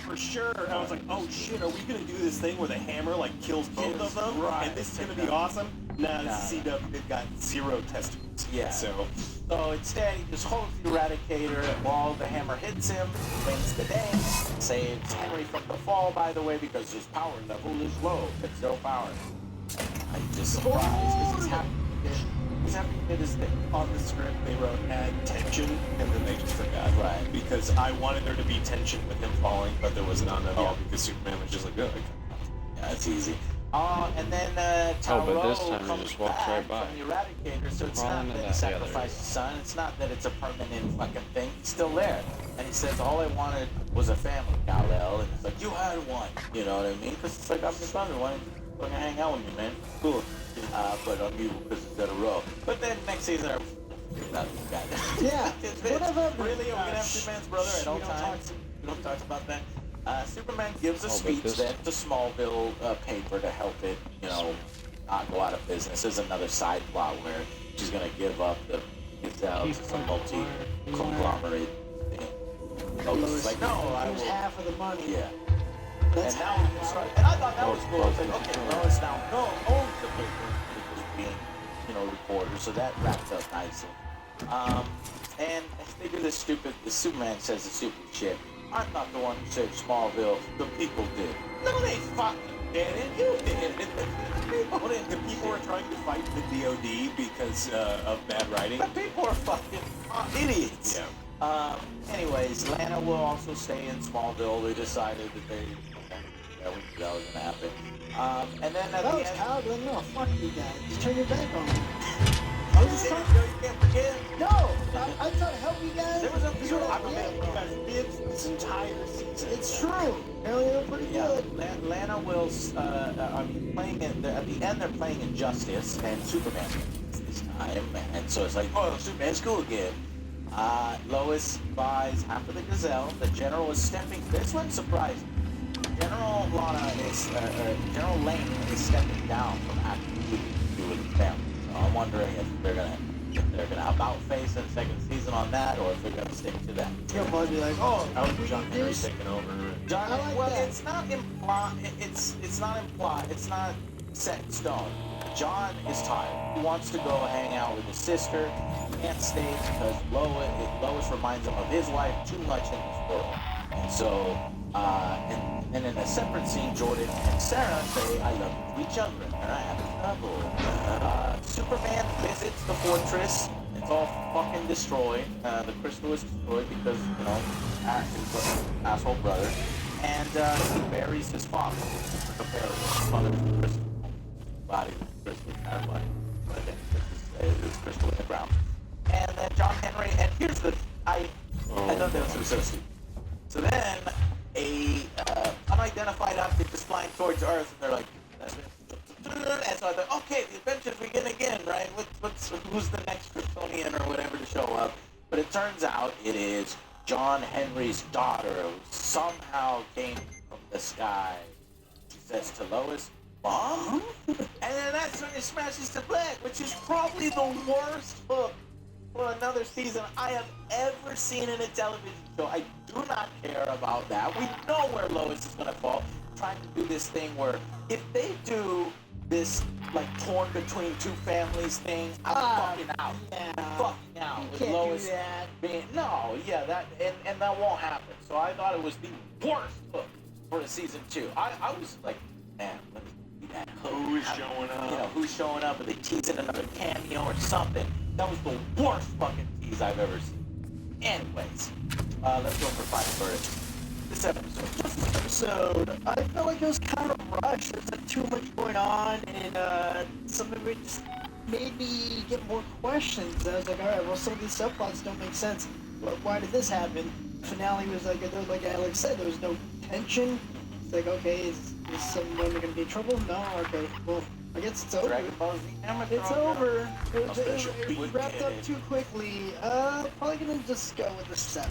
for sure. And I was like, oh shit, are we gonna do this thing where the hammer like kills both of them?
Right.
And this is gonna be awesome? Nah, this is CW. They've got 0 testicles.
Yeah.
So
So instead, he just holds the Eradicator while the hammer hits him, wins the day, saves Henry from the fall, by the way, because his power level is low. It's zero power. I'm just surprised because he's happy to get, he's happy to get his thing.
on the script they wrote add tension, and then they just forgot.
Right.
Because I wanted there to be tension with him falling, but there was none at all because Superman was just like, oh,
Yeah, it's easy. And then
Oh,
Taro
but this time he
comes
just walks
back
right by.
from the Eradicator, so it's
Crawling
not
into
that he
that. Yeah, there
sacrificed his son. It's not that it's a permanent fucking thing. He's still there. And he says, all I wanted was a family, Kal-El. And it's like, you had one. You know what I mean? Because it's like, I'm your brother. Why don't you fucking hang out with me, man? Cool. But I'm you because it's got a row. But then next season,
Yeah. Whatever.
Really? Are we gonna have Superman's brother at all times? We don't talk about that. Superman gives a
but
speech
this-
then to Smallville paper to help it, you know, not go out of business. There's another side plot where she's gonna give up the Gazelle to some multi-conglomerate thing. Lois is like, no, I
Lose
will.
half of the money.
Yeah.
That's
And now it's right. And I thought that was cool. I was like, okay, Lois now owns the paper because being, you know, reporter, so that wrapped up nicely. And they do this stupid, the Superman says the stupid shit. I'm not the one who saved Smallville, the people did. No, they fucking didn't. You did. People didn't.
the people were trying to fight the DOD because of bad writing.
The people are fucking idiots.
Yeah.
Anyways, Lana will also stay in Smallville. They decided that we knew that was gonna happen. And then at
That
the
was
end,
Kyle. No, fuck you guys. Just turn your back on me.
I was saying, you can't forget.
No, I'm trying to help you guys.
There was a
You
few.
don't
I
get
remember
it.
you guys
Bibs this entire season.
It's true. Apparently they're pretty
Yeah,
good.
Lana will. I mean, playing in at the end, they're playing Injustice and Superman this time, and so it's like, oh, Superman's cool again. Lois buys half of the Gazelle. The General is stepping. This one surprised me. General Lana is General Lane is stepping down from active duty to do with the family. So I'm wondering if they're gonna about face in the second season on that, or if they're gonna stick to that.
He'll probably be like, oh,
How
we
John
did
Henry's
this.
taking over.
John,
I like
well,
that.
it's not implied. It's not implied. It's not set in stone. John is tired. He wants to go hang out with his sister. He can't stay because Lois reminds him of his wife too much in this world. And so, and in a separate scene, Jordan and Sarah say, "I love you to each other," and they're having trouble. Superman visits the fortress. It's all fucking destroyed. The crystal was destroyed because, you know, his asshole brother. And he buries his father. His father's the crystal. Body, the crystal, kind of like, but then there's crystal in the ground. And then John Henry, and here's the, I thought that was so stupid. So then, a unidentified object is flying towards Earth, and they're like, and so I thought, okay, the adventures begin again, right? Who's the next Kryptonian or whatever to show up? But it turns out it is John Henry's daughter, who somehow came from the sky. She says to Lois, "Mom?" And then that's when it smashes to black, which is probably the worst hook for another season I have ever seen in a television show. I do not care about that. We know where Lois is gonna fall. Trying to do this thing where if they do this like torn between two families thing, I'm fucking out.
Yeah.
I'm fucking out.
You
With
can't
Lois
do that.
being that and that won't happen. So I thought it was the worst hook for the season 2. I was like, man, let me see that hook.
Who's showing up?
You know, who's showing up? Are they teasing another cameo or something? That was the worst fucking tease I've ever seen. Anyways, let's go for final verdict. This episode.
I felt like it was kind of rushed. There's like too much going on, and some of it just made me get more questions. I was like, all right, well, some of these subplots don't make sense. Why did this happen? Finale was like Alex said, there was no tension. It's like, okay, is someone going to be in trouble? No? Okay, well, I guess it's over.
Dragon Ball Z Amateur.
It's over.
special
It wrapped up too quickly. Probably gonna just go with the 7.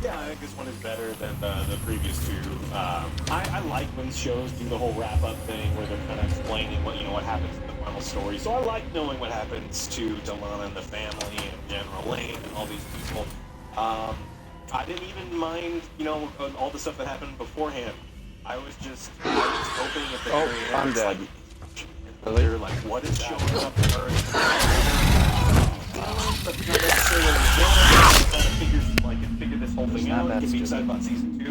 Yeah, I think this one is better than the previous two. I like when shows do the whole wrap-up thing where they're kind of explaining what happens in the final story. So I like knowing what happens to Delana and the family and General Lane and all these people.
I didn't even mind, all the stuff that happened beforehand. I was hoping at the very end.
I'm
it's
dead.
Like,
Really?
you're like, what is showing up in Earth? But not necessarily trying to figure this whole thing out, get me excited about season 2,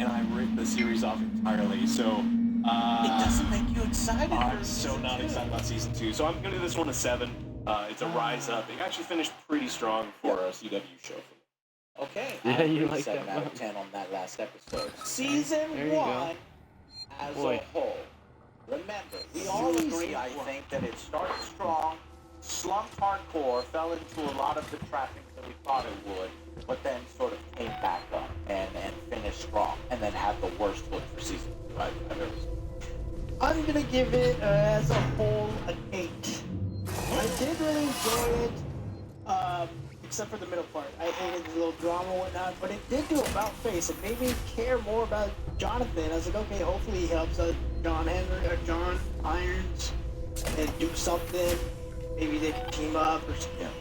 and I ripped the series off entirely. So
It doesn't make you excited.
I'm
for
so
season
not
2.
excited about season 2. So I'm gonna do this one a 7. It's a rise up. It actually finished pretty strong for a CW show.
Okay.
Yeah,
I
you
agree,
like
7
that
out
one.
of 10 on that last episode. Season
There you go.
1 as
Boy.
a whole. Remember, we all agree, I think, that it started strong, slumped hardcore, fell into a lot of the trappings that we thought it would, but then sort of came back up and finished strong, and then had the worst look for season 2 I've ever seen.
I'm gonna give it as a whole an 8. I did really enjoy it, except for the middle part. I hated the little drama and whatnot, but it did do about face. It made me care more about Jonathan. I was like, okay, hopefully he helps John Irons and do something. Maybe they can team up or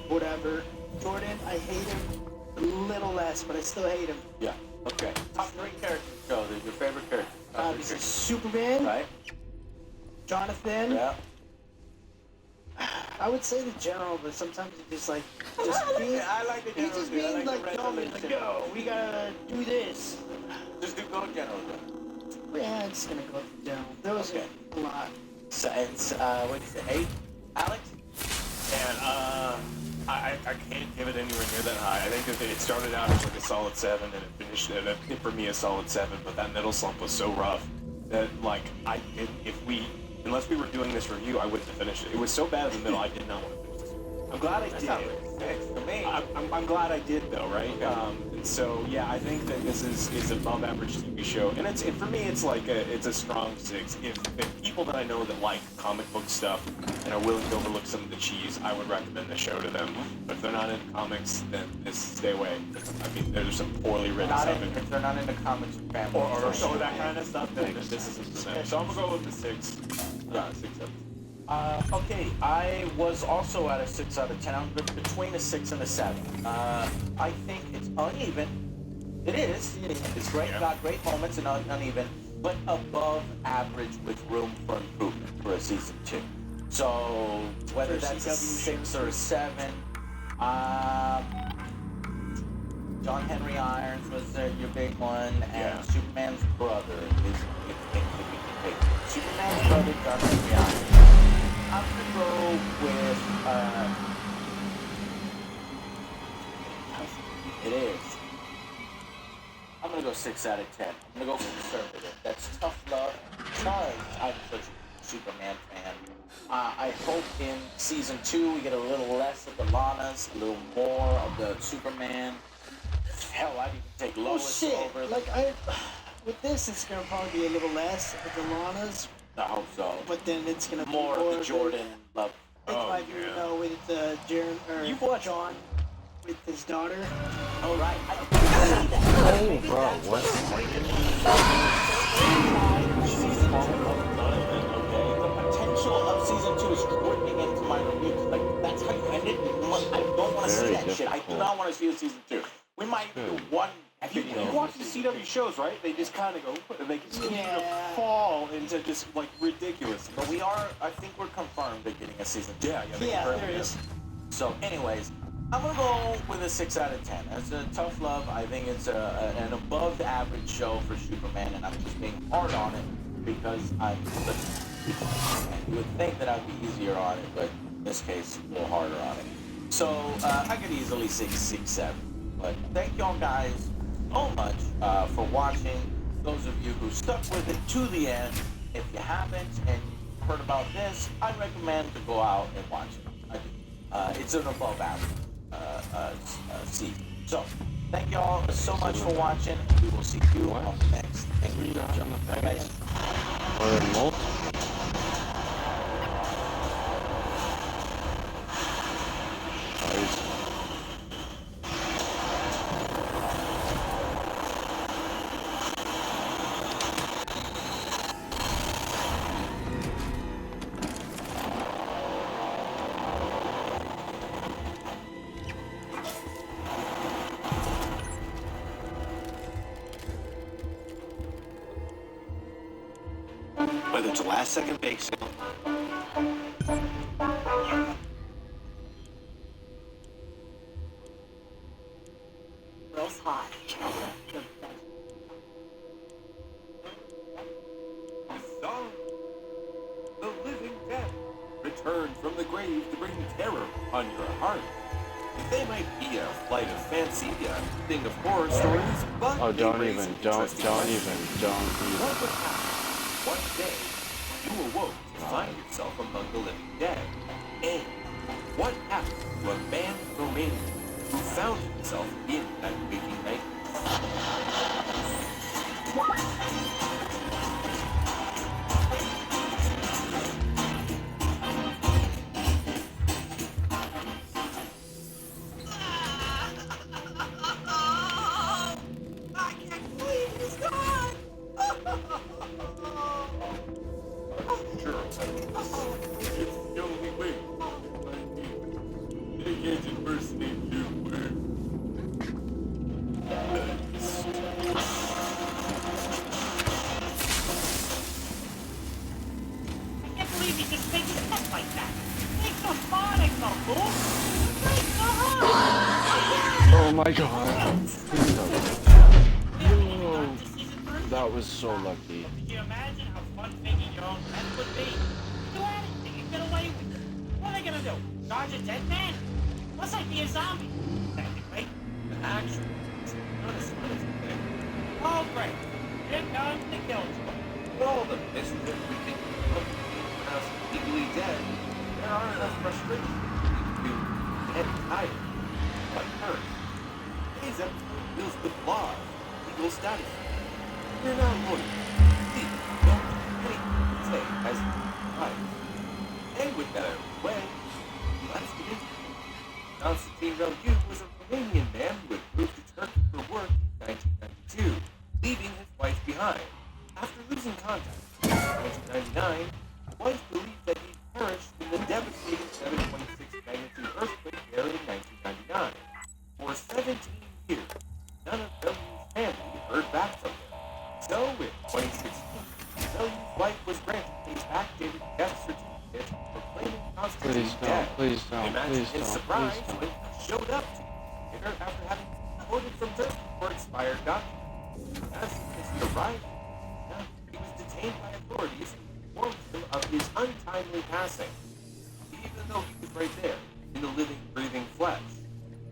whatever. Jordan, I hate him a little less, but I still hate him.
Yeah, okay. Top 3 characters, Joe. They're your favorite characters. Top 3
Obviously,
characters.
Superman,
Right?
Jonathan.
Yeah.
I would say the general, but sometimes it just being.
I like the
He's
general.
just
dude. I
being
like
like,
the
dumb,
resolution.
like, yo, we gotta do this.
Just do go general. Then.
Yeah, it's gonna go to general. There was
Okay.
a lot.
So it's what is it? 8? Alex?
And I can't give it anywhere near that high. I think that it started out as like a solid 7, and it finished for me a solid 7. But that middle slump was so rough that unless we were doing this review, I wouldn't have finished it. It was so bad in the middle, I did not want to finish this. I'm glad I did.
To me.
I'm glad I did though, right? And so yeah, I think that this is above average TV show, and for me it's it's a strong 6. If people that I know that like comic book stuff and are willing to overlook some of the cheese, I would recommend the show to them. But if they're not into comics, then stay away. I mean, there's some poorly written stuff in
If they're not into comics or family
or that kind of stuff, then this isn't for them. So I'm gonna go with the 6. 6 7.
Okay, I was also at a 6 out of 10. I'm between a 6 and a 7. I think it's uneven. It is. It's great.
Yeah.
Got great moments and uneven, but above average with room for improvement for a season 2. So whether
For
that's a
CW
6 or a 7, John Henry Irons was your big one, and
Yeah.
Superman's brother is the big thing that we can take. Superman's brother, John Henry Irons. I'm gonna go with it is. I'm gonna go 6 out of 10. I'm gonna go conservative. That's tough love because I'm such a Superman fan. I hope in season 2 we get a little less of the Lanas, a little more of the Superman. Hell, I'd even take
Oh
Lois
shit!
over.
With this, it's gonna probably be a little less of the Lanas,
I hope so.
but then it's gonna be
More of the Jordan love.
It might be, with Jaren or
You've watched-
John with his daughter.
Oh right.
Oh, bro, what?
The potential of season 2 is dripping into my reviews. Like, that's how you end it. I don't want to see
Very
that shit. I do
difficult.
not want to see a season 2. We might do one
You
video.
watch the CW shows, right? They just kind of go, they continue to fall into just ridiculous.
But I think we're confirmed at getting a season 2.
Yeah, they
Yeah,
confirmed
there
it.
is.
So, anyways, I'm gonna go with a 6 out of 10. It's a tough love. I think it's an above average show for Superman, and I'm just being hard on it because I'm. And you would think that I'd be easier on it, but in this case, a little harder on it. So I could easily 6, 7. But thank y'all guys so much for watching. Those of you who stuck with it to the end. If you haven't and you've heard about this, I recommend to go out and watch it. I do. It's an above average season. So, thank y'all so much for watching. We will see you on the next Angry Video. Bye-bye.
Or multiple.
Whether it's a last-second bake sale,
Will's hot.
Song. The living dead returned from the grave to bring terror upon your heart. They might be a flight of fancy, a thing of horror stories, but
Oh,
they
don't
raise
even.
interesting questions. What would
Don't
happen one day you awoke to find yourself among the living dead? And what happened to a man in Romania who found himself in that waking night?
I can't believe he's gone!
Sure, it's the only way to find him. They can't impersonate you,
I can't believe he just made his head like that. Make some fun, make some cool. Break the heart.
Oh my god. Yo, that was so lucky.
Could you imagine how fun making your own pet would be? Do anything and get away with it. What are they gonna do? Charge a dead man? Plus I'd be a zombie. Technically.
Actually, it's not as fun as you think.
Oh great. Here comes the kill joke.
With all the mischief we think of pronounced legally dead, there are enough frustrations to get tired. But first, today's episode deals with laws, legal status. We're not lawyers. Please don't do anything we say as advice. And with that out of the way, let's get into it. Constantine Relgu was a Romanian man who had moved to Turkey for work in 1992, leaving his wife behind. After losing contact in 1999, the wife believed that he perished in the devastating 7.6 magnitude earthquake there in 1999. For 17 years, none of Relgu's family heard back from him. So in 2016, Relgu's wife was granted a backdated death certificate proclaiming Constantine dead.
Please don't.
Imagine
Please
his
don't.
surprise
Please don't.
when he showed up to dinner after having ordered from Turkey for expired documents. As soon as he arrived, he was detained by authorities who informed him of his untimely passing, even though he was right there in the living, breathing flesh.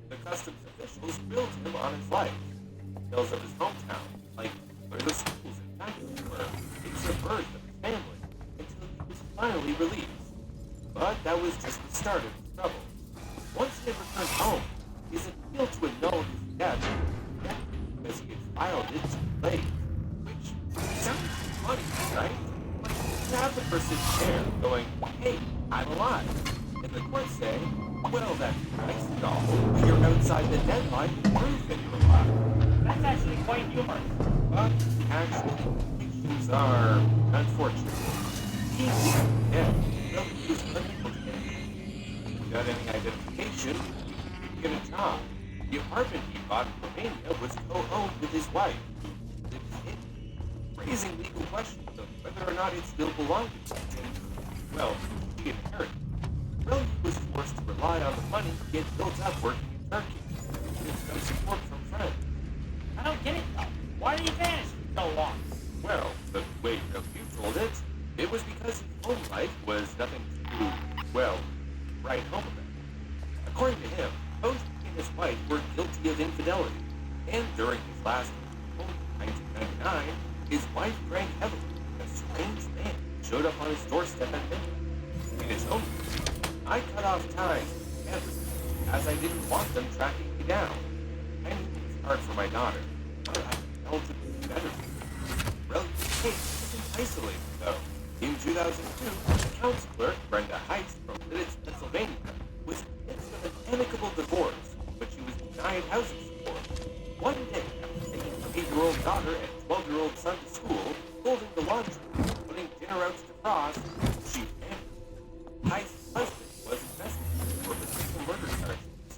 The customs officials grilled him on his life, details of his hometown, like where the schools and factories were, things of birth of his family, until he was finally released. But that was just the start of his trouble. Once he had returned home, his appeal to annul his death because he had filed it too late. Which sounds funny, right? Like, you have the person there going, hey, I'm alive. And the court say, well, that's nice and all, but you're outside the deadline to prove that you're alive.
That's actually quite humorous.
But actual implications are unfortunate. He is dead. No, he was unable to get it. Without any identification, he could get a job. The apartment he bought in Romania was co-owned with his wife. It was hidden, raising legal questions of whether or not it still belonged to him. Well, he inherited. Relgu was forced to rely on the money he had built up working in Turkey, with some support from friends.
I don't get it though. Why did he vanish for so long?
Well, the way Relgu told it, it was because his home life was nothing to, well, write home about. According to him, both he and his wife were guilty of infidelity, and during his last home in 1999, his wife drank heavily. A strange man showed up on his doorstep at midnight. In his own words, I cut off ties with everything, as I didn't want them tracking me down. I knew it was hard for my daughter, but I felt it was better. Relgu's case isn't isolated, though. In 2002, accounts clerk Brenda Heist from Lidditz, Pennsylvania, was in the midst of an amicable divorce, but she was denied housing support. One day, taking her 8-year-old daughter and 12-year-old son to school, folding the laundry, putting dinner out to defrost, she vanished. Heist's husband was investigated for potential murder charges,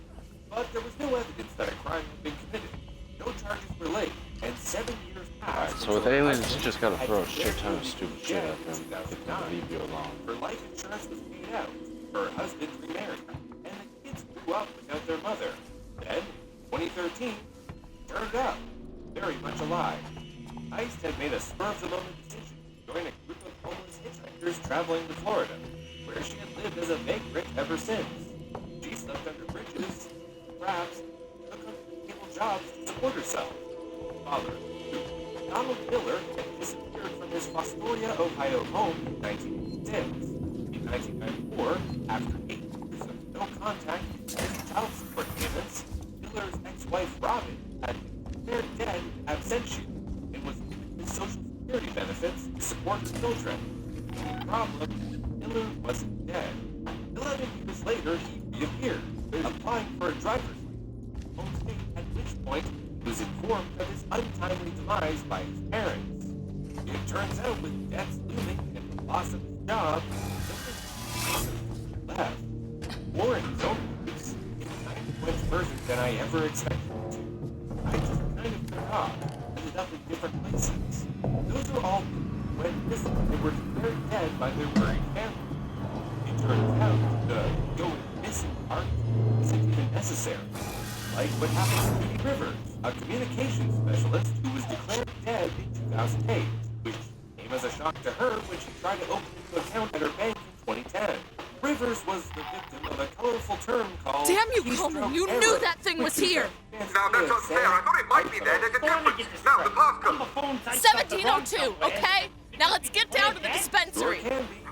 but there was no evidence that a crime had been committed. No charges were laid, and 7 years passed.
So with aliens just gotta throw a shit ton of stupid shit at them to get them to leave you alone.
Her life insurance was paid out. Her husband remarried, and the kids grew up without their mother. Then, 2013, turned up, very much alive. Heist had made a spur-of-the-moment decision to join a group of homeless hitchhikers traveling to Florida, where she had lived as a vagrant ever since. She slept under bridges, crabs, took unstable jobs to support herself. Father, Donald Miller had disappeared from his Fostoria, Ohio home in 1986. In 1994, after 8 years of no contact and child support payments, Miller's ex-wife Robin had declared dead absentia and was given his Social Security benefits to support her children. The problem, Miller wasn't dead. 11 years later, he reappeared, applying for a driver's license, home state, at which point he was informed of his untimely demise by his parents. It turns out with debts looming and the loss of his job, Miller left. Or in his own words, it's a 90-point version than I ever expected it to. I just kind of took off, ended up in different places. Those are all when missing, they were declared dead by their worried family. It turns out the going missing part isn't even necessary. Like what happened to Judy Rivers, a communications specialist who was declared dead in 2008, which came as a shock to her when she tried to open an account at her bank in 2010. Rivers was the victim of a colorful term called
Damn you, Coleman! You knew that thing was here!
Now, that's unfair. I thought it might be there. There's a difference. Now, the passcode.
1702, okay? Now let's get down to the dispensary.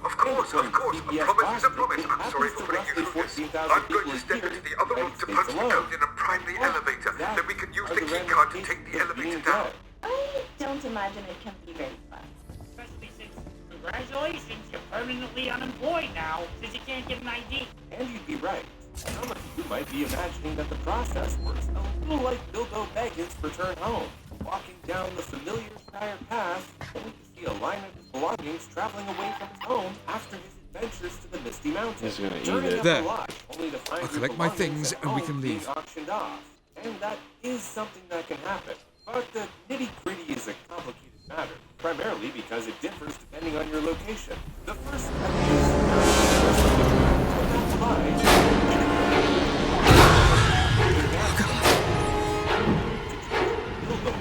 Of course. A promise is a promise. I'm sorry for putting you through this. I'm going to step into the other room to punch the code in and prime the elevator. Then we can use the key card to take the elevator down.
I don't imagine it can be very fun.
Especially since, congratulations, you're permanently unemployed now, since you can't get an ID.
And you'd be right. Some of you might be imagining that the process works a little like Bilbo Baggins' return home, walking down the familiar Shire path, only to see a line of his belongings traveling away from his home after his adventures to the Misty Mountains.
He's gonna eat
Turning
it.
up
There.
the lot, only to find
I'll
your
collect my
belongings
things
at
and we
home
can
being
leave.
auctioned off. And that is something that can happen. But the nitty-gritty is a complicated matter, primarily because it differs depending on your location. The first step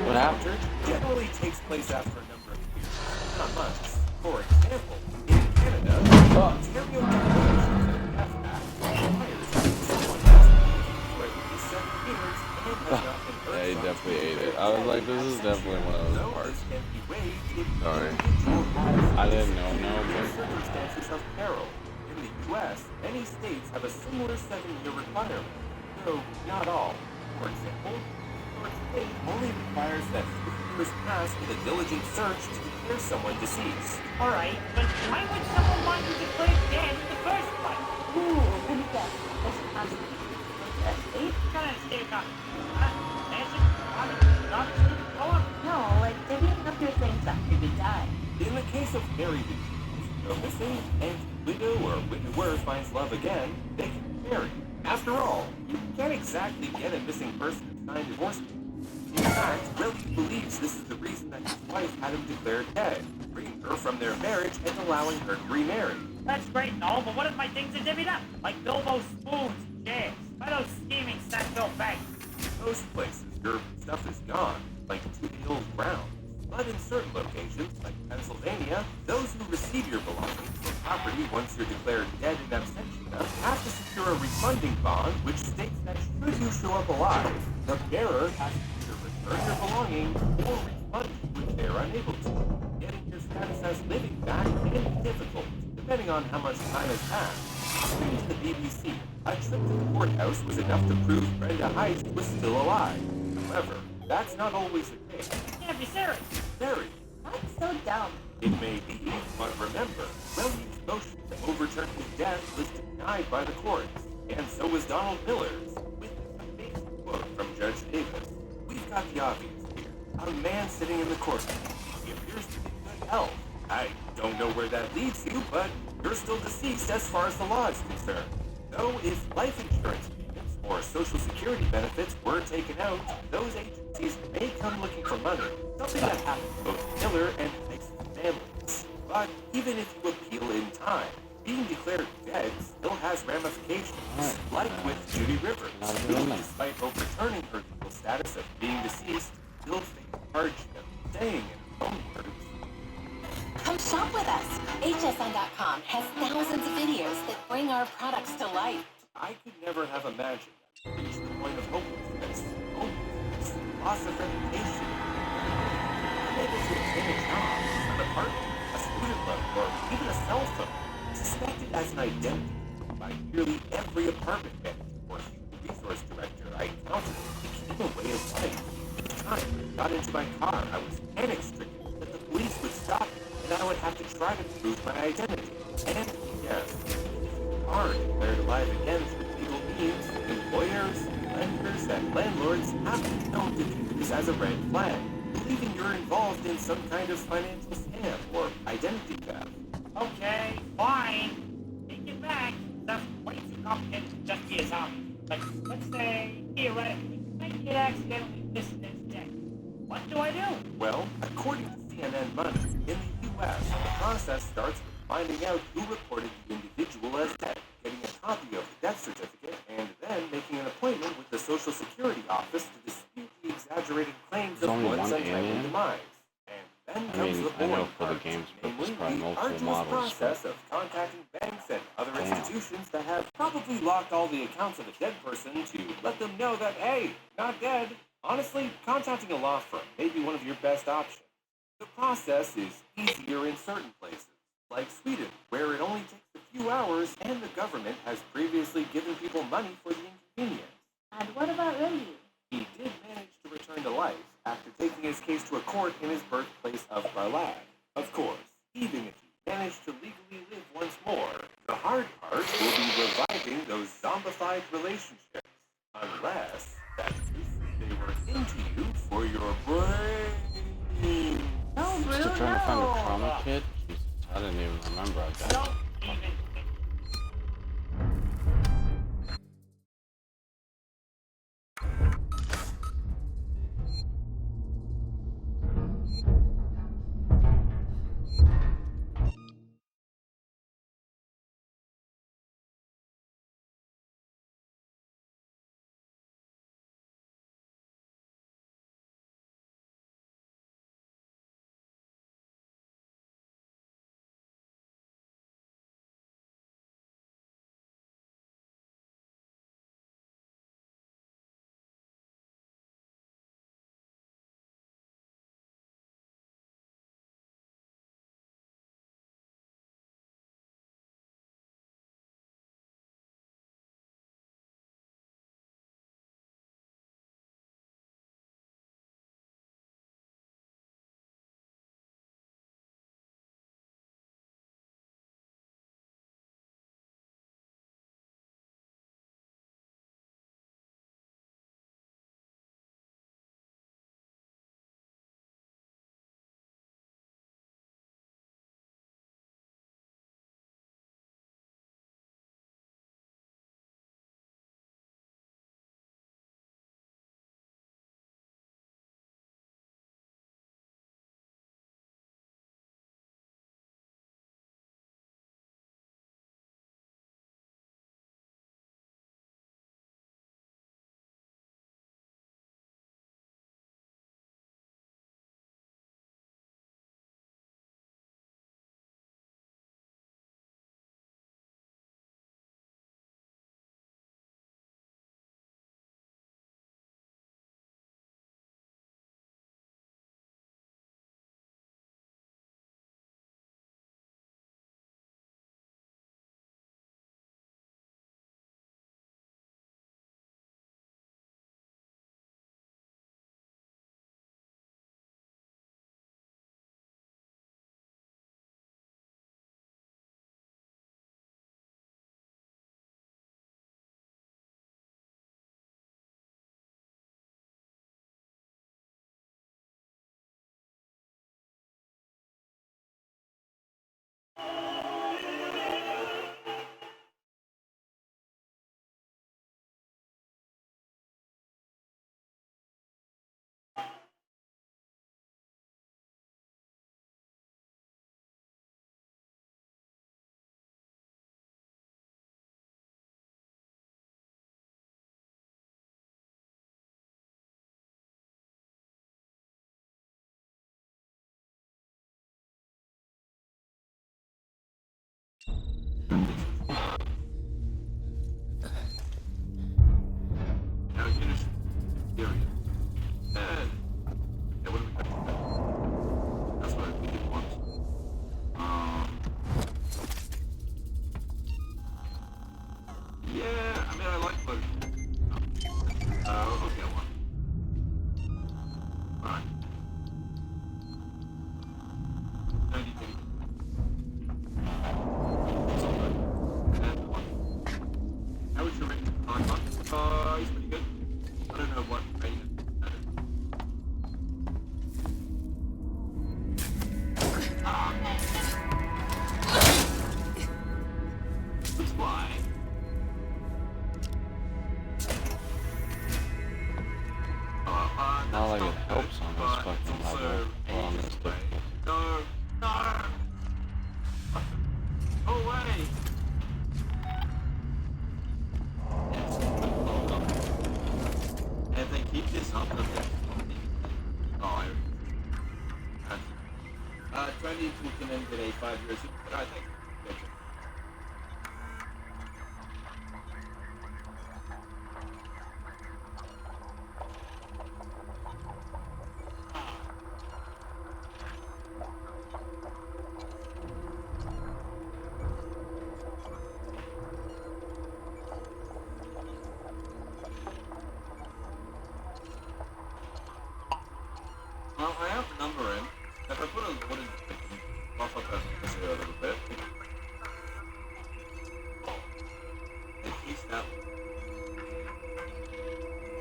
What happened?
Generally takes place after a number of years, not months. For example, in Canada, Ontario Declaration of Death Act requires that someone has been for at least 7 years and has not been
Yeah, he
hurt
definitely ate it. I was like, this is definitely one of those parts.
can be waived if the
Sorry.
individual has
I didn't know, no,
circumstances of peril. In the U.S., many states have a similar 7-year requirement, though not all. For example, New York State only requires that 3 years pass with a diligent search to declare someone deceased.
Alright, but why would someone want you declared dead in the first place?
Ooh, let me guess. This is absolutely eight?
Gotta understand that. Magic, not
No, like divvying up your things after you die.
In the case of married individuals, go missing, and widow or widower finds love again, they can be married. After all, you can't exactly get a missing person and sign divorce papers. In fact, Willie believes this is the reason that his wife had him declared dead, freeing her from their marriage and allowing her to remarry.
That's great and all, but what if my things are divvied up? Like Bilbo's spoons and chairs? By those scheming Sackville banks?
Most places, your stuff is gone, like to the old ground. But in certain locations, like Pennsylvania, those who receive your belongings or property once you're declared dead in absentia have to secure a refunding bond which states that should you show up alive, the bearer has to either return your belongings or refund you if they're unable to. Getting your status as living back can be difficult, depending on how much time has passed. According to the BBC, a trip to the courthouse was enough to prove Brenda Heist was still alive. However, that's not always the case.
You can't be serious.
Very.
That's so dumb.
It may be, but remember, Willie's motion to overturn his death was denied by the courts, and so was Donald Miller's, with a amazing quote from Judge Davis. We've got the obvious here. A man sitting in the courtroom. He appears to be in good health. I don't know where that leads you, but you're still deceased as far as the law is concerned. Though if life insurance payments or Social Security benefits were taken out, those agencies may come looking for money, something that happens to both the killer and the victim's families. But even if you appeal in time, being declared dead still has ramifications, like with Judy Rivers, who, despite overturning her legal status of being deceased, still faced charges of staying in her own words.
Come shop with us. HSN.com has thousands of videos that bring our products to life.
I could never have imagined that to reach the point of hopelessness, loss of reputation, unable to obtain a job, an apartment, a student loan, or even a cell phone, suspected as an identity by nearly every apartment manager or human resource director I encountered. It became a way of life. Each time I got into my car, I was panic-stricken that the police would stop me and I would have to try to prove my identity. And yes, are declared alive again through legal means, employers, lenders, and landlords have been known to view this as a red flag, believing you're involved in some kind of financial scam or identity theft.
Okay, fine. Take it back. That's way too complicated to just be a zombie. Like, let's say, theoretically, I get accidentally missed this day. What do I do?
Well, according to CNN Money, in the U.S., the process starts with finding out who reported the individual as dead, getting a copy of the death certificate, and then making an appointment with the Social Security office to dispute the exaggerated claims of one's untimely demise. And then comes the boring part, namely the arduous process of contacting banks and other institutions that have probably locked all the accounts of a dead person to let them know that, hey, not dead. Honestly, contacting a law firm may be one of your best options. The process is easier in certain places, like Sweden, where it only takes a few hours and the government has previously given people money for the inconvenience.
And what about Randy?
He did manage to return to life after taking his case to a court in his birthplace of Barlag. Of course, even if he managed to legally live once more, the hard part will be reviving those zombified relationships. Unless that they were into you for your brain.
No, Brew,
Still trying to find a
no.
chroma kid? Jesus, I didn't even remember I got it.
Don't even
Now finish area. And yeah, what do we got? That's what I think it wants. Yeah, I mean I like what okay, one. Alright. 90 days. And one. How would you rate the Hotbox? He's pretty good. I don't know what rating that is. That's why.
Not like it helps on this fucking level or on this difficulty.
No! Go away! If they keep this up, they'll get... Oh,
Trying to implement a 5-year super, but I think.
Well, I have the number in. If I put a wooden stick in, buff up that a little bit. Hey, keep that.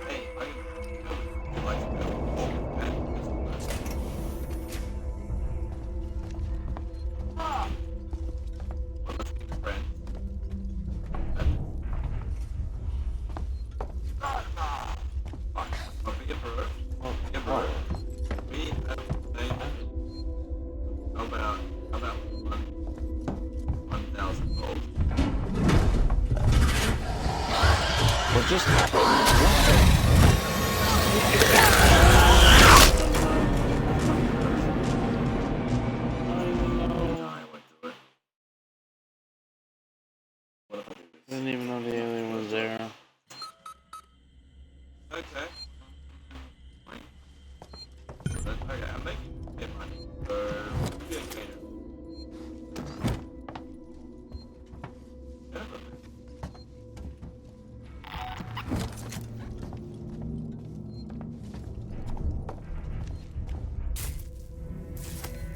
Hey, I can do like that. Well, let's be friends. Fine. I'll be a bird. Be a bird. We have about 1,000 volts.
Well, just didn't even know the alien was there.
Okay. Fine. Okay, I'm making money for communicator.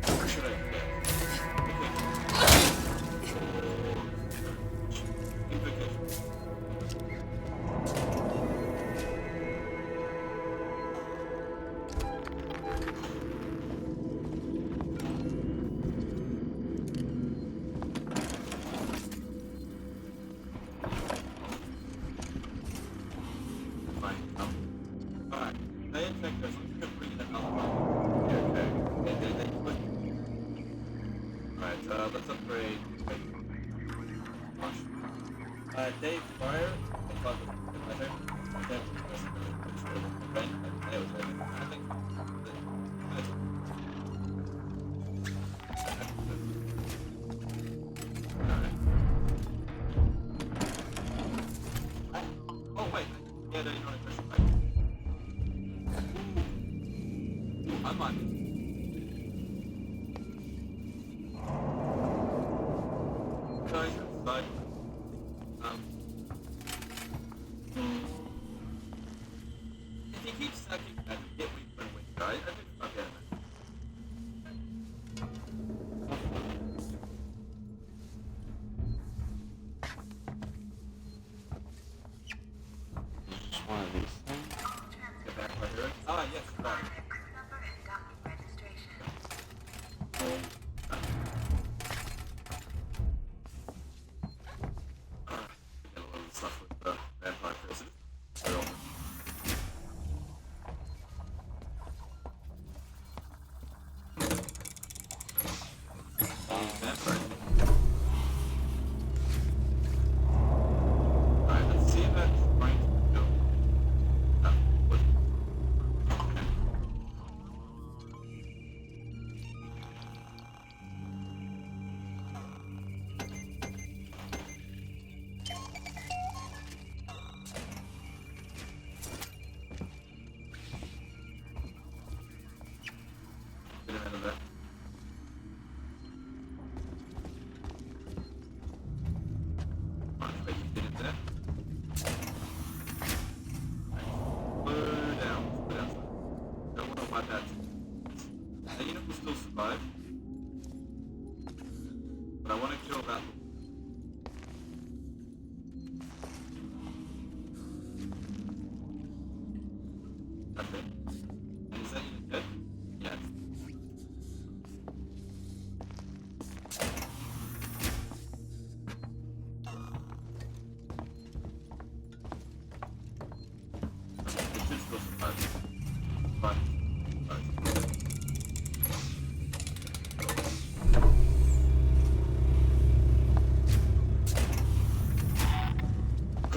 Where should I get? Let's upgrade.
Dave Fire. I think
Oh wait, yeah, no, you know what? I might. Guys, inside. If he keeps sucking that, we get weak for win, guys. I think okay.
Just one of these things.
Get back right here. Ah, yes, right.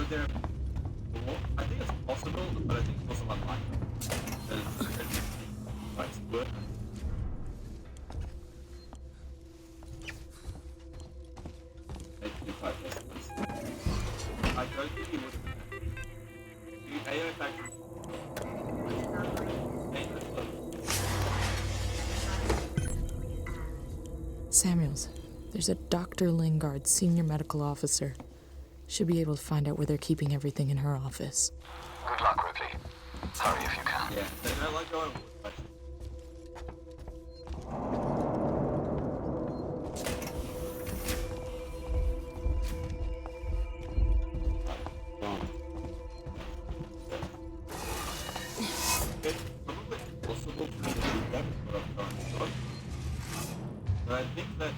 there more? I think it's possible, but I think it's also unlikely. There's rights to it. I don't think he would. AI factory.
Samuels, there's a Dr. Lingard, senior medical officer. Should be able to find out where they're keeping everything in her office.
Good luck, Ripley. Hurry if you can.
Yeah, they don't like going with questions. But I think that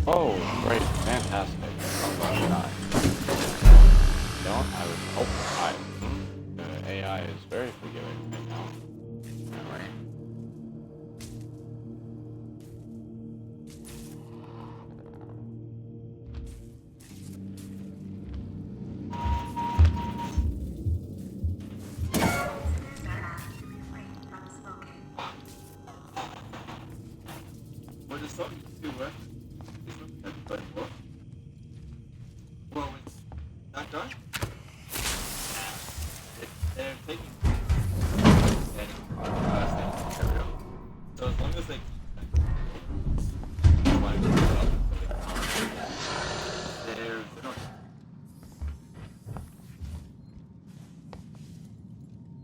Oh, great, fantastic. Don't I would hope the AI is very forgiving right now. Anyway.
we're just talking to well, with that guy, they're taking so as long as they they're not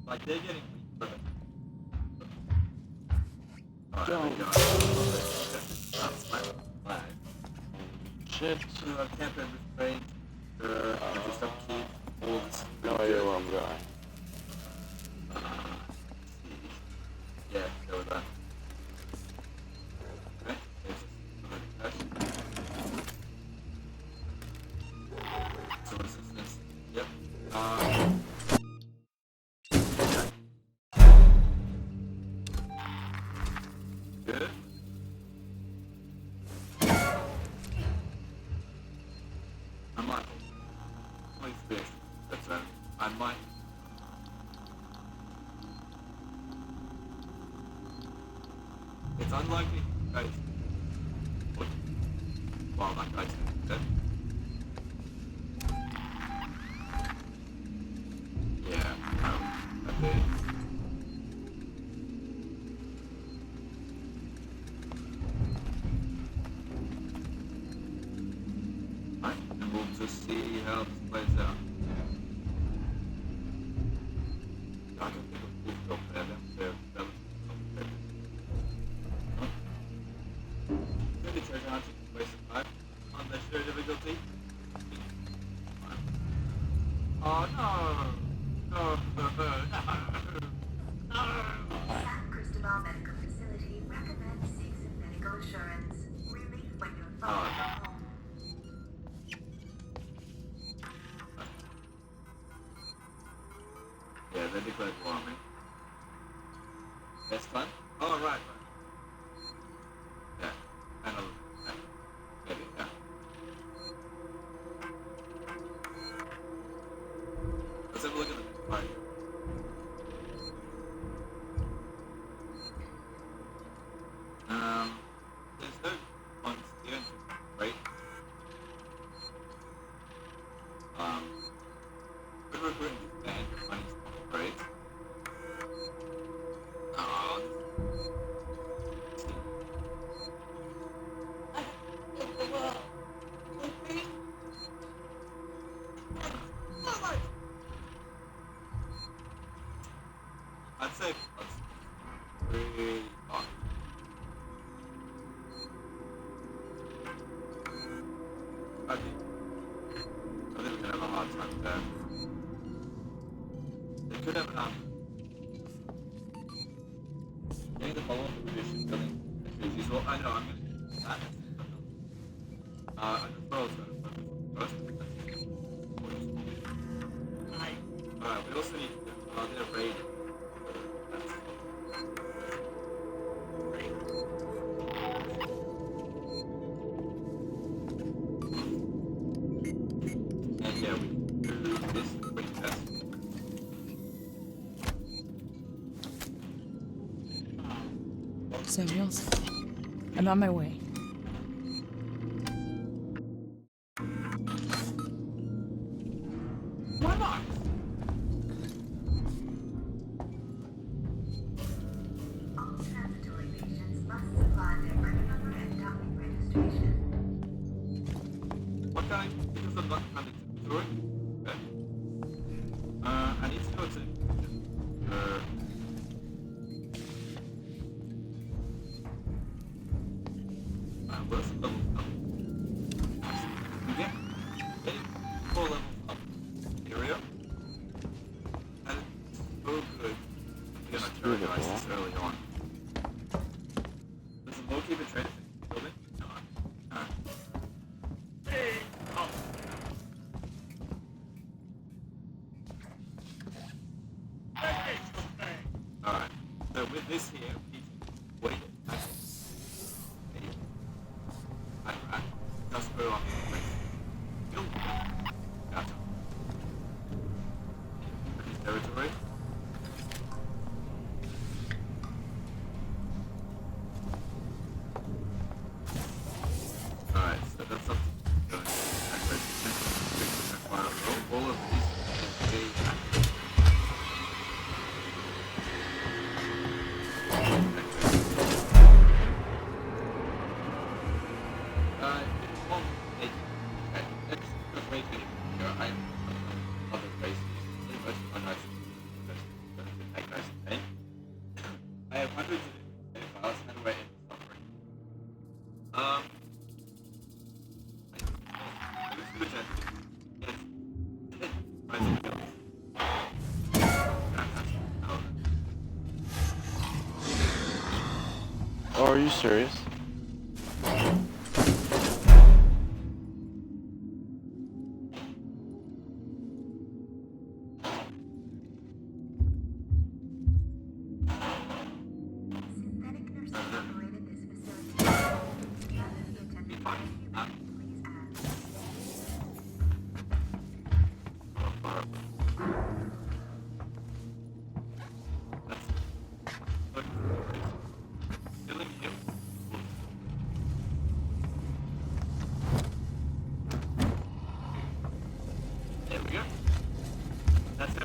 like they're getting
Shit.
Campaign restraint, just upkeep, all this.
No idea where I'm going.
Yeah, go with that. Okay, there's some assistance. Yep. Good. I might. Please be. That's right. I might. It's unlikely you guys would. Well, that guy's dead. Yeah, that's it. Right, and we'll just see how this plays out. I can think of this job there, that the treasure hunting is a waste of time. Unnecessary difficulty. Oh no! No!
San Cristobal Medical Facility recommends Citizen Medical Assurance. Relief when you're far from home.
Yeah, they declared war on me. That's fun? Oh, right. Yeah, kind of. Maybe, yeah. Let's have a look at the right. There's no ones here, right? I think we're gonna have a hard time there. They could have an getting the follow-up position building as usual. I know I'm gonna do that. And that's what I was gonna focus on first. Alright, we also need to get a raid. And yeah, we can do this quick test.
Samuels, I'm on my way.
Why not?
All transitory patients must supply their credit number and docking registration.
What kind? Because I'm not kind of through it. Okay. I need to know it's what's the level up? You get 4 levels up area. And it's so good. Again, I terrorized this early on. Does the low keep a trade building? No. Alright. So with this here, we need to wait it. Alright. Just go on the place. Kill. Gotcha. British territory. Alright, so that's up to all of these I have hundreds of files. How do I end this offering?
Oh, are you serious?
Synthetic nurses operated this facility. Rather be attended by a human, please ask.
There we go. That's it.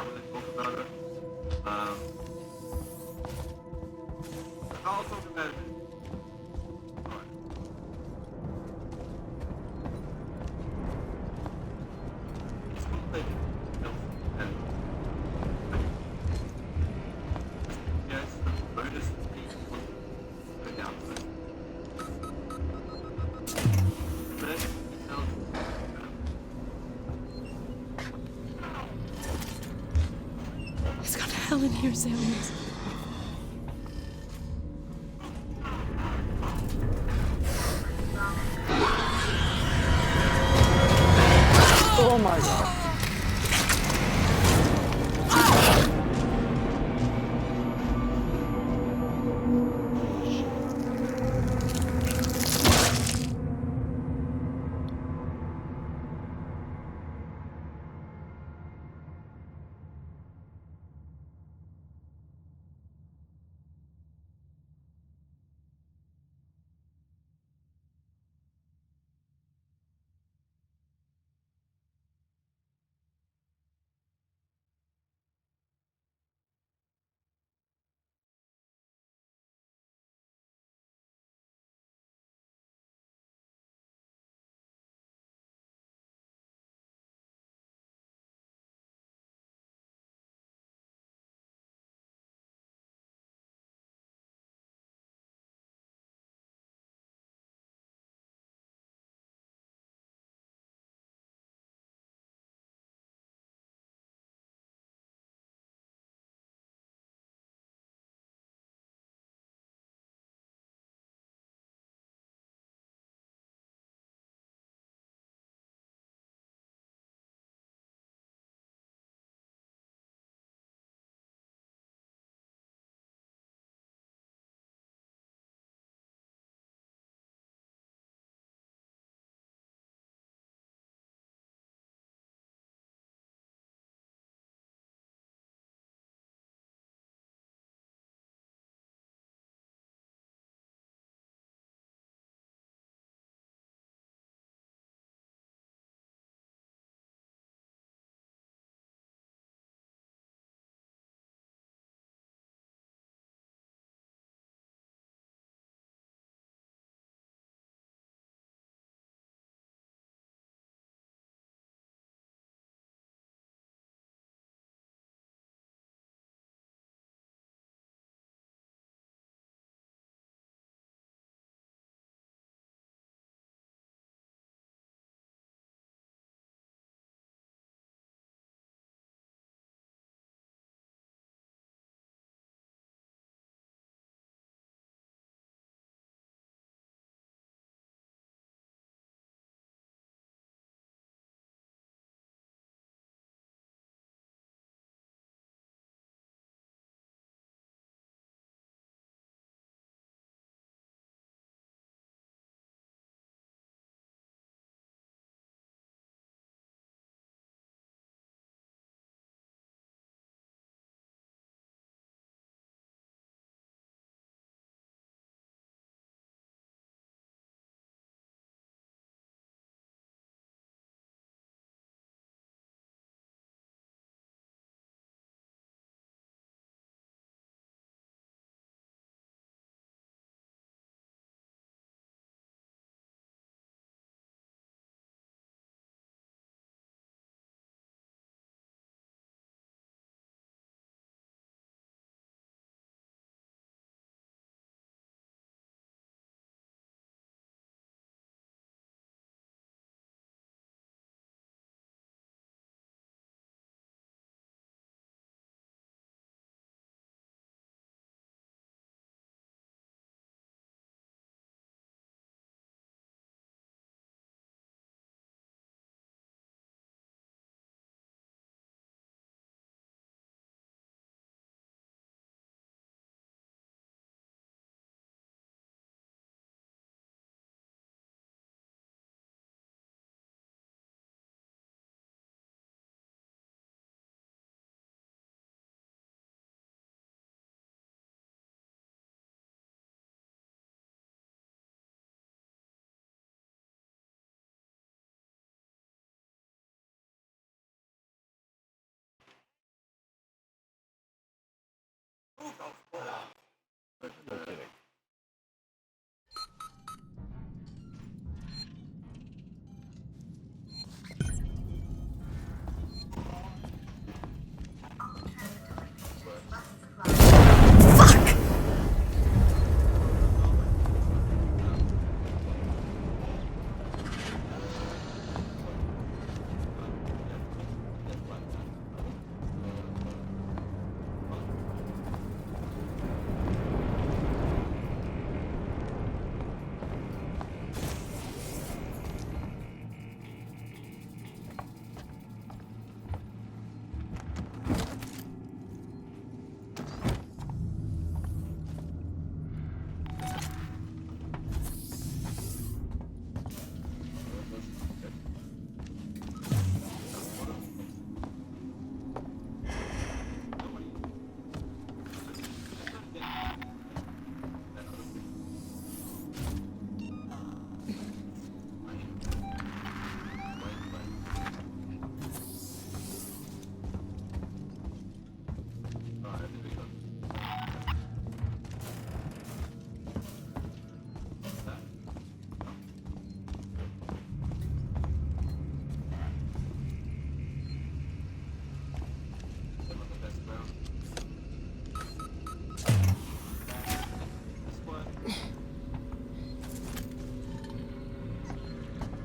can't really talk about it. I'll talk about it. Alright. It's not like yes, bonus go down to it. But it sounds
It's gone to hell in here, Samuels.
Oh my god. No kidding.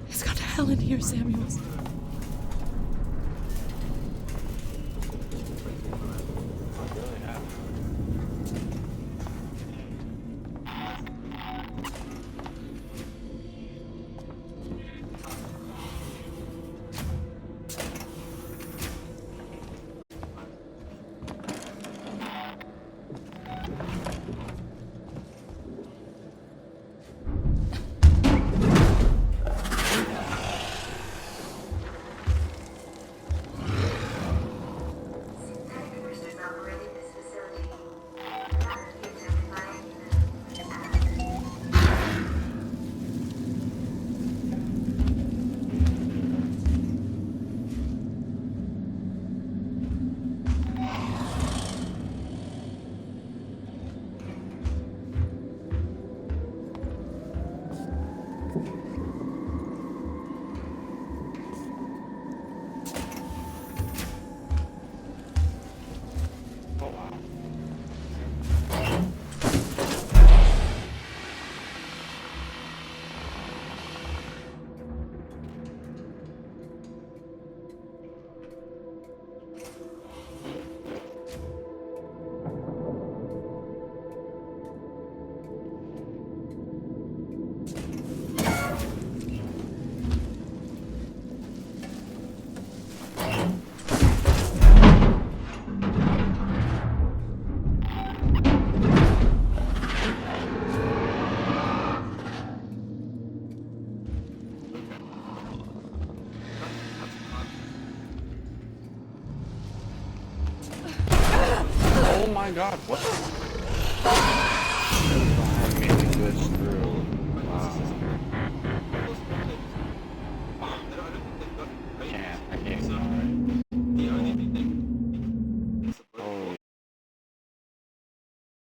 It's got hell in here, Samuels.
Oh my god, what the?